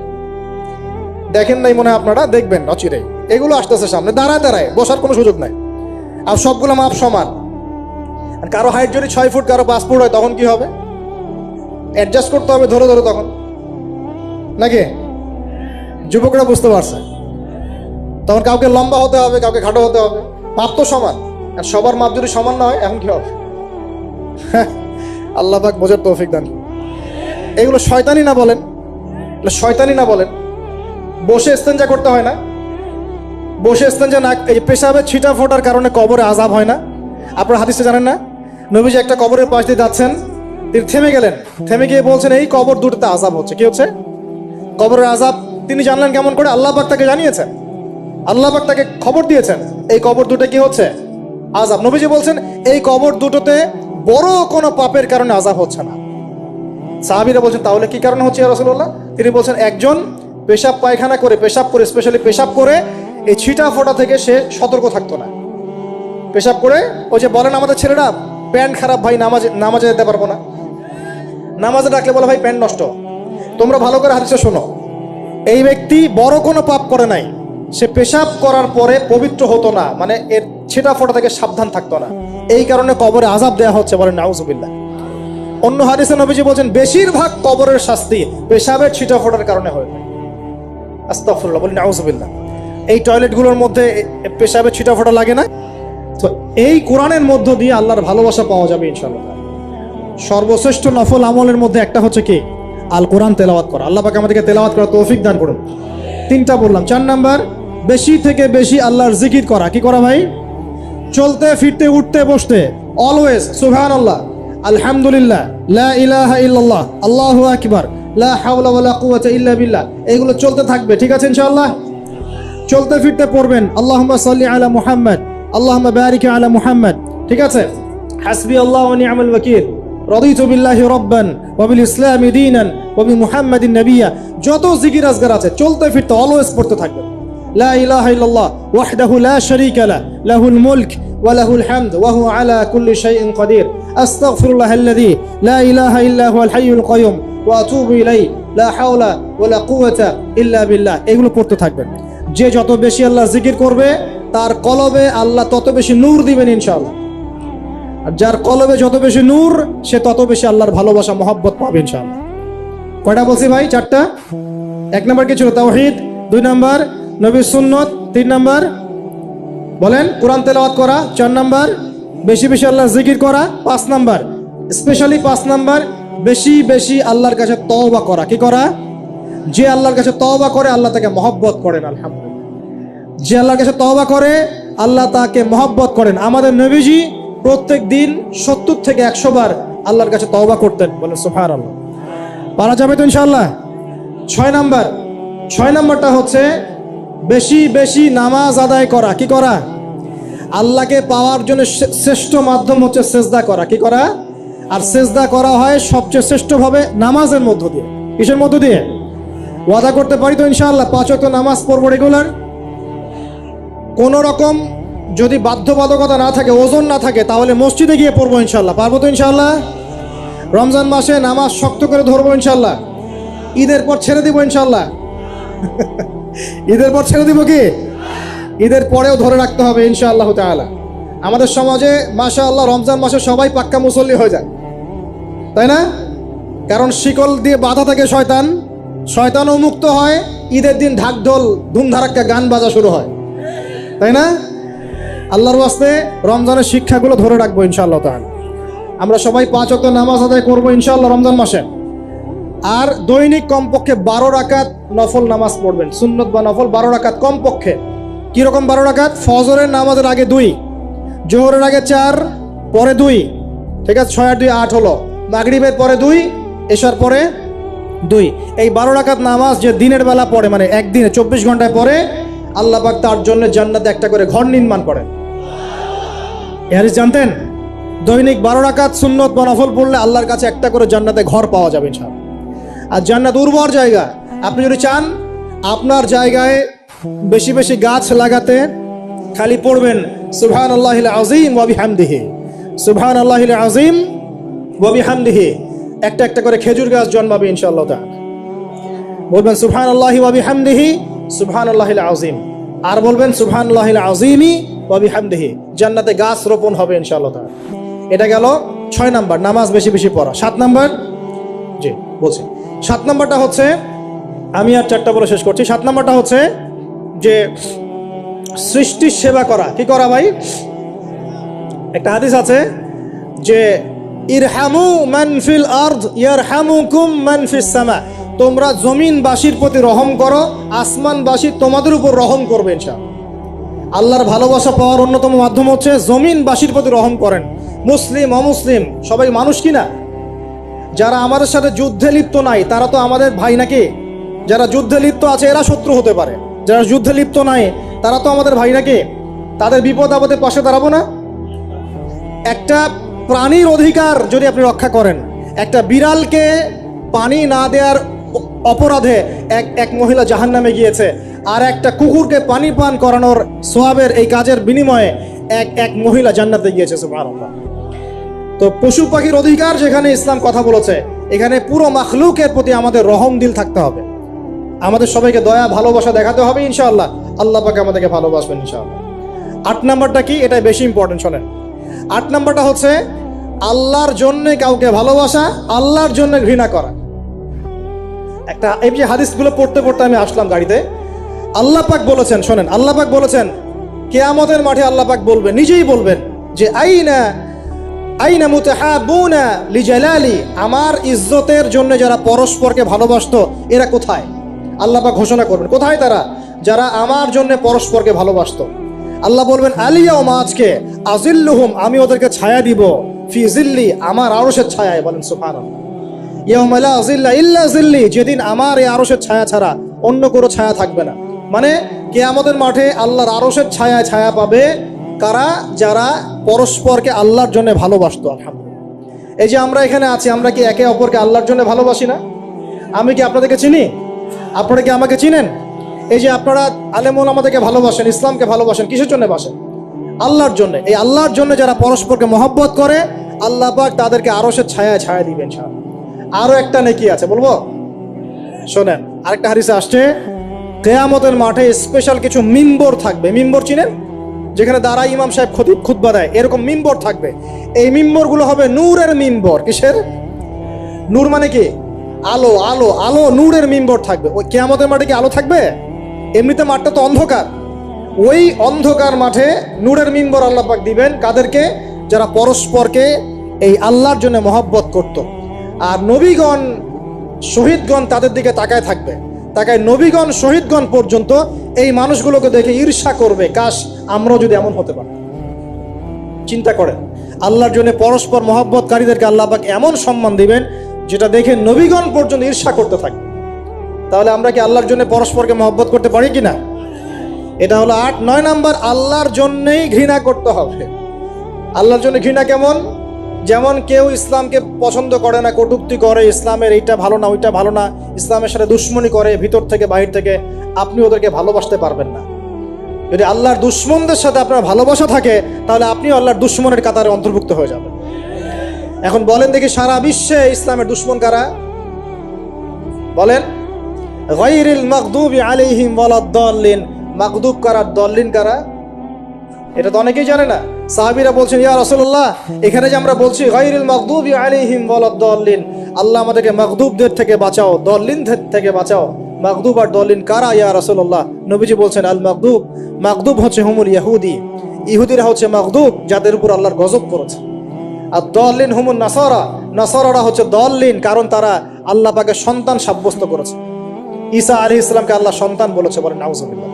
দেখেন নাই মনে হয় আপনারা, দেখবেন অচিরেই এগুলো আসতেছে সামনে। দাঁড়ায় বসার কোনো সুযোগ নাই, আর সবগুলো মাপ সমান। কারো হাইট যদি 6 ফুট, কারো 5 ফুট হয়, তখন কি হবে? অ্যাডজাস্ট করতে হবে ধরে তখন, নাকি? যুবকরা বুঝতে পারছে, তখন কাউকে লম্বা হতে হবে, কাউকে খাটো হতে হবে, মাপ তো সমান। আর সবার মাপ যদি সমান না হয়, এখন কি হবে? আল্লাহ পাক বোঝার তৌফিক দান। এগুলো শয়তানি না বলেন? শয়তানি না বলেন? বসে ইস্তেনজা করতে হয় না? বসে ইস্তেনজা না, এই পেশাবের ছিটা ফোটার কারণে কবরে আযাব হয় না? আপনারা হাদিসে জানেন না? নবীজি একটা কবরের পাশ দিয়ে যাচ্ছেন, তিনি থেমে গেলেন, থেমে গিয়ে বলছেন এই কবর দুটোতে আযাব হচ্ছে। কি হচ্ছে? কবরের আযাব। তিনি জানলেন কেমন করে? আল্লাহ পাক তাকে জানিয়েছেন, আল্লাহ পাক তাকে খবর দিয়েছেন এই কবর দুটো কি হচ্ছে? আযাব। নবীজি বলছেন এই কবর দুটোতে বড় কোনো পাপের কারণে আযাব হচ্ছে না। সাহাবীরা বলছেন তাহলে কি কারণে হচ্ছে ইয়া রাসূলুল্লাহ? তিনি বলছেন একজন পেশাব পায়খানা করে, স্পেশালি পেশাব করে এই ছিটা ফোটা থেকে সে সতর্ক থাকতো না। পেশাব করে, ওই যে বলেন আমাদের ছেলেরা, প্যান্ট খারাপ ভাই, নামাজে যেতে পারবো না। নামাজে ডাকলে বলে ভাই প্যান্ট নষ্ট। তোমরা ভালো করে হাদিসে শোনো, এই ব্যক্তি বড় কোনো পাপ করে নাই, সে পেশাব করার পরে পবিত্র হতো না, মানে এর ছিটা ফোটা থেকে সাবধান থাকতো না, এই কারণে কবরে আযাব দেওয়া হচ্ছে। বলেন নাউজুবিল্লাহ। অন্য হাদিসে নবীজি বলছেন বেশিরভাগ কবরের শাস্তি পেশাবের ছিটা ফোটার কারণে হয়। আস্তাগফিরুল্লাহ, বলেন নাউজুবিল্লাহ। এই টয়লেটগুলোর মধ্যে পেশাবের ছিটা ফোটা লাগে না? তো এই কোরআনের মধ্য দিয়ে আল্লাহর ভালোবাসা পাওয়া যাবে ইনশাআল্লাহ। সর্বশ্রেষ্ঠ নফল আমলের মধ্যে একটা হচ্ছে কি? আল কোরআন তেলাওয়াত করা। আল্লাহ পাক আমাদেরকে তেলাওয়াত করার তৌফিক দান করুন। 3টা বললাম। 4 নাম্বার, বেশি থেকে বেশি আল্লাহর জিকির করা। কি করা ভাই? চলতে ফিরতে উঠতে বসতে অলওয়েজ সুবহানাল্লাহ, আলহামদুলিল্লাহ, লা ইলাহা ইল্লাল্লাহ, আল্লাহু আকবার, লা হাওলা ওয়ালা কুওয়াতা ইল্লা বিল্লাহ, এগুলো চলতে থাকবে। ঠিক আছে ইনশাআল্লাহ? চলতে ফিরতে পড়বেন আল্লাহুম্মা সাল্লি আলা মুহাম্মদ, আল্লাহুম্মা বারিক আলা মুহাম্মদ। ঠিক আছে? হাসবি আল্লাহ ওয়া নি'মাল ওয়াকিল, রাদিতু বিল্লাহি রাব্বান ওয়া বিল ইসলামি দীনান ওয়া বি মুহাম্মাদিন নাবিয়্যা। যত জিকির আজকার আছে চলতে ফিরতে অলওয়েজ পড়তে থাকবেন। লা ইলাহা ইল্লাল্লাহ ওয়াহদাহু লা শারীকা লাহু, লাহুল মুলক ওয়া লাহুল হামদ ওয়া হুয়া আলা কুল্লি শাইইন কাদির। আস্তাগফিরুল্লাহাল্লাযী লা ইলাহা ইল্লা হুয়াল হাইয়ুল কাইয়ুম ওয়া আতুবু ইলাইহি, লা হাওলা ওয়া লা কুওয়াতা ইল্লা বিল্লাহ। এগুলো পড়তে থাকবেন। যে যত বেশি আল্লাহ জিকির করবে তার কলবে আল্লাহ তত বেশি নূর দিবেন ইনশাআল্লাহ। আর যার কলবে যত বেশি নূর সে তত বেশি আল্লাহর ভালোবাসা মহব্বত পাবে ইনশাআল্লাহ। কয়টা বলছি ভাই? 4টা। 1 নাম্বার কি ছিল? তাওহীদ। 2 নাম্বার নবীর সুন্নত। 3 নাম্বার বলেন কোরআন তেলাওয়াত করা। 4 নাম্বার বেশি বেশি আল্লাহর জিকির করা। 5 নাম্বার স্পেশালি 5 নাম্বার বেশি বেশি আল্লাহর কাছে তওবা করা। কি করা? যে আল্লাহর কাছে তওবা করে আল্লাহ তাকে মহব্বত করেন। আলহামদুলিল্লাহ, যে আল্লাহর কাছে তওবা করে আল্লাহ তাকে মহব্বত করেন। আমাদের নবীজি প্রত্যেক দিন 70 থেকে 100 বার আল্লাহর কাছে তওবা করতেন। বলেন সুবহানাল্লাহ। পারা যাবে তো ইনশাআল্লাহ? 6 নাম্বারটা হচ্ছে বেশি বেশি নামাজ আদায় করা। কি করা? আল্লাহকে পাওয়ার জন্য শ্রেষ্ঠ মাধ্যম হচ্ছে সেজদা করা। কি করা? আর সেজদা করা হয় সবচেয়ে শ্রেষ্ঠভাবে নামাজের মধ্য দিয়ে। কিসের মধ্য দিয়ে? ওয়াদা করতে পারি তো ইনশাআল্লাহ 5 ওয়াক্ত নামাজ পড়বো রেগুলার। কোন রকম যদি বাধ্যবাধকতা না থাকে, ওজন না থাকে, তাহলে মসজিদে গিয়ে পড়বো ইনশাআল্লাহ। পারবো তো ইনশাআল্লাহ? রমজান মাসে নামাজ শক্ত করে ধরবো ইনশাআল্লাহ। ঈদের পর ছেড়ে দিব ইনশাআল্লাহ। ঈদের পর ছেড়ে দিব কি? ঈদের পরেও ধরে রাখতে হবে ইনশাআল্লাহ তাআলা। আমাদের সমাজে মাশাআল্লাহ রমজান মাসে সবাই পাক্কা মুসল্লি হয়ে যায়, তাই না? কারণ শিকল দিয়ে বাধা থাকে শয়তান, শয়তানও মুক্ত হয়। ঈদের দিন ঢাকঢোল ধুমধারাক্কা গান বাজা শুরু হয়, তাই না? আল্লাহর ওয়াস্তে রমজানের শিক্ষাগুলো ধরে রাখবো ইনশাআল্লাহ তাআলা। আমরা সবাই 5 ওয়াক্ত নামাজ আদায় করবো ইনশাআল্লাহ রমজান মাসে। আর দৈনিক কমপক্ষে 12 রাকাত নফল নামাজ পড়বেন, সুন্নত বা নফল 12 রাকাত কমপক্ষে। কিরকম 12 রাকাত? ফজরের নামাজের আগে 2, জোহরের আগে 4, পরে 2। ঠিক আছে? 6 আর 2 8 হলো। মাগরিবের পরে 2, এশার পরে 2। এই 12 রাকাত নামাজ যে দিনের বেলা পড়ে, মানে একদিনে 24 ঘন্টায় পড়ে, আল্লাহ পাক তার জন্য জান্নাতে একটা করে ঘর নির্মাণ করেন। এই হাদিস জানতেন? দৈনিক 12 রাকাত সুন্নত বা নফল পড়লে আল্লাহর কাছে একটা করে জান্নাতে ঘর পাওয়া যাবে ইনশাআল্লাহ। আর জান্নাত উর্বর জায়গা। আপনি যদি চান আপনার জায়গায় বেশি বেশি গাছ লাগাতে, খালি পড়বেন সুবহানাল্লাহিল আযীম ওয়া বিহামদিহি, সুবহানাল্লাহিল আযীম ওয়া বিহামদিহি। একটা একটা করে খেজুর গাছ জন্মাবে ইনশাআল্লাহ তাআলা। বলবেন সুবহানাল্লাহি ওয়া বিহামদিহি, সুবহানাল্লাহিল আযীম। আর বলবেন সুবহানাল্লাহিল আযীমি ওয়া বিহামদিহি। জান্নাতে গাছ রোপণ হবে ইনশাআল্লাহ তাআলা। এটা গেল 6 নাম্বার, নামাজ বেশি বেশি পড়া। 7 নাম্বার, জি বলছি, 7 নাম্বারটা হচ্ছে, আমি আর 4টা বলে শেষ করছি। 7 নাম্বারটা হচ্ছে যে সৃষ্টির সেবা করা। কি করা ভাই? একটা হাদিস আছে যে ইরহামু মান ফিল আরদ ইয়ারহামুকুম মান ফিস সামা। তোমরা জমিনবাসীর প্রতি রহম করো, আসমানবাসী তোমাদের উপর রহম করবে ইনশাআল্লাহ। আল্লাহর ভালোবাসা পাওয়ার অন্যতম মাধ্যম হচ্ছে জমিনবাসীর প্রতি রহম করেন। মুসলিম অমুসলিম সবাই মানুষ কিনা? যারা আমাদের সাথে যুদ্ধে লিপ্ত নাই তারা তো আমাদের ভাই নাকি? যারা যুদ্ধে লিপ্ত আছে এরা শত্রু হতে পারে, যারা যুদ্ধে লিপ্ত নাই তারা তো আমাদের ভাই নাকি? তাদের বিপদ আপদে পাশে দাঁড়াবো না? একটা প্রাণীর অধিকার যদি আপনি রক্ষা করেন, একটা বিড়ালকে পানি না দেওয়ার অপরাধে এক মহিলা জাহান্নামে গিয়েছে, আর একটা কুকুরকে পানি পান করানোর সওয়াবের এই কাজের বিনিময়ে এক মহিলা জান্নাতে গিয়েছে। সুবহানাল্লাহ। তো পশু পাখির অধিকার যেখানে ইসলাম কথা বলেছে, এখানে পুরো মাখলুকের প্রতি আমাদের রহম দিল থাকতে হবে। আমাদের সবাইকে দয়া ভালোবাসা দেখাতে হবে ইনশাআল্লাহ। আল্লাহ পাক আমাদেরকে ভালোবাসবেন ইনশাআল্লাহ। 8 নাম্বারটা কি? এটাই বেশি ইম্পর্টেন্ট, শোনেন। 8 নাম্বারটা হচ্ছে আল্লাহর জন্য কাউকে ভালোবাসা, আল্লাহর জন্য ঘৃণা করা। একটা এই যে হাদিসগুলো পড়তে পড়তে আমি আসলাম গাড়িতে। আল্লাহ পাক বলেছেন, শোনেন, আল্লাহ পাক বলেছেন কিয়ামতের মাঠে আল্লাহ পাক বলবেন, নিজেই বলবেন যে আইনা আইনা মুতাহাবুনা লিজালালি, আমার ইজ্জতের জন্য যারা পরস্পরকে ভালোবাসতো এরা কোথায়? আল্লাহ পাক ঘোষণা করবেন কোথায় তারা, যারা আমার জন্য পরস্পরকে ভালোবাসতো। আল্লাহ বলবেন আলিয়াউমা, আজকে আজিল্লুহুম, আমি ওদেরকে ছায়া দিব, ফি জিল্লি, আমার আরশের ছায়ায়। বলেন সুবহানাল্লাহ। ইয়াউমা লা জিল্লা ইল্লা জিল্লি, যেদিন আমার এই আরশের ছায়া ছাড়া অন্য কোনো ছায়া থাকবে না। মানে কিয়ামতের মাঠে আল্লাহর আরশের ছায়ায় ছায়া পাবে কারা? যারা পরস্পরকে আল্লাহর জন্য ভালোবাসতো। আলহামদুলিল্লাহ, এই যে আমরা এখানে আছি, আমরা কি একে অপরকে আল্লাহর জন্য ভালোবাসি না? আমি কি আপনাদেরকে চিনি? আপনারা কি আমাকে চিনেন? এই যে আপনারা আলেমুল আমাদেরকে ভালোবাসেন, ইসলামকে ভালোবাসেন, কিসের জন্য বাসেন? আল্লাহর জন্য। এই আল্লাহর জন্য যারা পরস্পরকে মহব্বত করে, আল্লাহ পাক তাদেরকে আরশের ছায়া ছায়া দিবেন। আরো একটা নেকি আছে, বলবো? শোনেন, আরেকটা হাদিসে আসছে কিয়ামতের মাঠে স্পেশাল কিছু মিম্বর থাকবে। মিম্বর চিনেন? যেখানে দাঁড়ায় ইমাম সাহেব খতিব খুতবা দেয়, এরকম মিম্বর থাকবে। এই মিম্বর গুলো হবে নূরের মিম্বর। কিসের? নূর মানে কি? আলো। আলো আলো নূরের মিম্বর থাকবে। ওই কিয়ামতের মাঠে কি আলো থাকবে? এমনিতে মাঠটা তো অন্ধকার। ওই অন্ধকার মাঠে নূরের মিম্বর আল্লাহ পাক দিবেন কাদেরকে? যারা পরস্পরকে এই আল্লাহর জন্য মহব্বত করত। আর নবীগণ শহীদগণ তাদের দিকে তাকায় থাকবে, তাকায় নবীগণ শহীদগণ পর্যন্ত এই মানুষগুলোকে দেখে ঈর্ষা করবে, কাশ আমরাও যদি এমন হতে পারি। চিন্তা করেন, আল্লাহর জন্য পরস্পর মহব্বতকারীদেরকে আল্লাহ পাক এমন সম্মান দিবেন যেটা দেখে নবীগণ পর্যন্ত ঈর্ষা করতে থাকবে। তাহলে আমরা কি আল্লাহর জন্য পরস্পরকে মহব্বত করতে পারি কিনা? এটা হলো 8-9 নাম্বার। আল্লাহর জন্যই ঘৃণা করতে হবে। আল্লাহর জন্য ঘৃণা কেমন? যেমন কেউ ইসলামকে পছন্দ করে না, কটূক্তি করে, ইসলামের এইটা ভালো না ওইটা ভালো না, ইসলামের সাথে দুশ্মনী করে ভিতর থেকে বাহির থেকে, আপনি ওদেরকে ভালোবাসতে পারবেন না। যদি আল্লাহর দুশ্মনদের সাথে আপনার ভালোবাসা থাকে, তাহলে আপনিও আল্লাহর দুশ্মনের কাতারে অন্তর্ভুক্ত হয়ে যাবেন। এখন বলেন দেখি, সারা বিশ্বে ইসলামের দুশ্মন কারা? বলেন। গায়রিল মাগদুবি আলাইহিম ওয়ালাদ-দাল্লিন, মাগদুব কারা, দল্লিন কারা? এটা তো অনেকেই জানে না। সাহাবীরা বলছেন, ইয়া রাসূলুল্লাহ, এখানে যে আমরা বলছি গায়রিল মাগদুবি আলাইহিম ওয়ালাদ-দাল্লিন, আল্লাহ আমাদেরকে মাগদুবদের থেকে বাঁচাও, দল্লিনদের থেকে বাঁচাও। মাগদুব আর দল্লিন কারা ইয়া রাসূলুল্লাহ? নবীজি বলছেন, আল মাগদুব, মাগদুব হচ্ছে হুমুল ইহুদি, ইহুদিরা হচ্ছে মাগদুব, যাদের উপর আল্লাহর গজব করেছে। আর দল্লিন হুমুন নাসারা, নাসারারা হচ্ছে দল্লিন, কারণ তারা আল্লাহ পাকের সন্তান সাব্যস্ত করেছে। ঈসা আলাইহিস সালামকে আল্লাহ সন্তান বলেছে, বলেন নাউজুবিল্লাহ।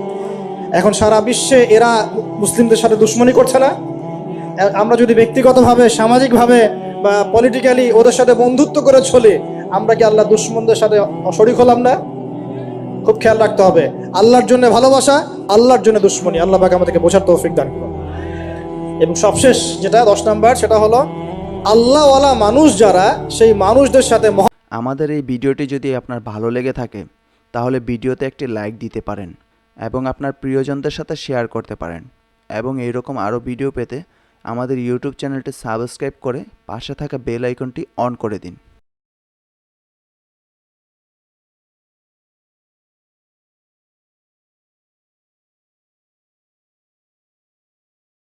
এখন সারা বিশ্বে এরা মুসলিমদের সাথে দুশ্মনী করছে না? আমরা যদি ব্যক্তিগতভাবে, সামাজিকভাবে বা পলিটিক্যালি ওদের সাথে বন্ধুত্ব করে চলে, আমরা কি আল্লাহ দুশ্মনদের সাথে শরীক হলাম না? খুব খেয়াল রাখতে হবে। আল্লাহর জন্য ভালোবাসা, আল্লাহর জন্য দুশ্মনী। আল্লাহ পাক আমাদেরকে বোঝার তৌফিক দান করুন। এবং সবশেষ যেটা 10 নাম্বার, সেটা হলো আল্লাহওয়ালা মানুষ যারা, সেই মানুষদের সাথে। আমাদের এই ভিডিওটি যদি আপনার ভালো লেগে থাকে, তাহলে ভিডিওতে একটি লাইক দিতে পারেন এবং আপনার প্রিয়জনদের সাথে শেয়ার করতে পারেন। এবং এইরকম আরও ভিডিও পেতে আমাদের ইউটিউব চ্যানেলটি সাবস্ক্রাইব করে পাশে থাকা বেল আইকনটি অন করে দিন।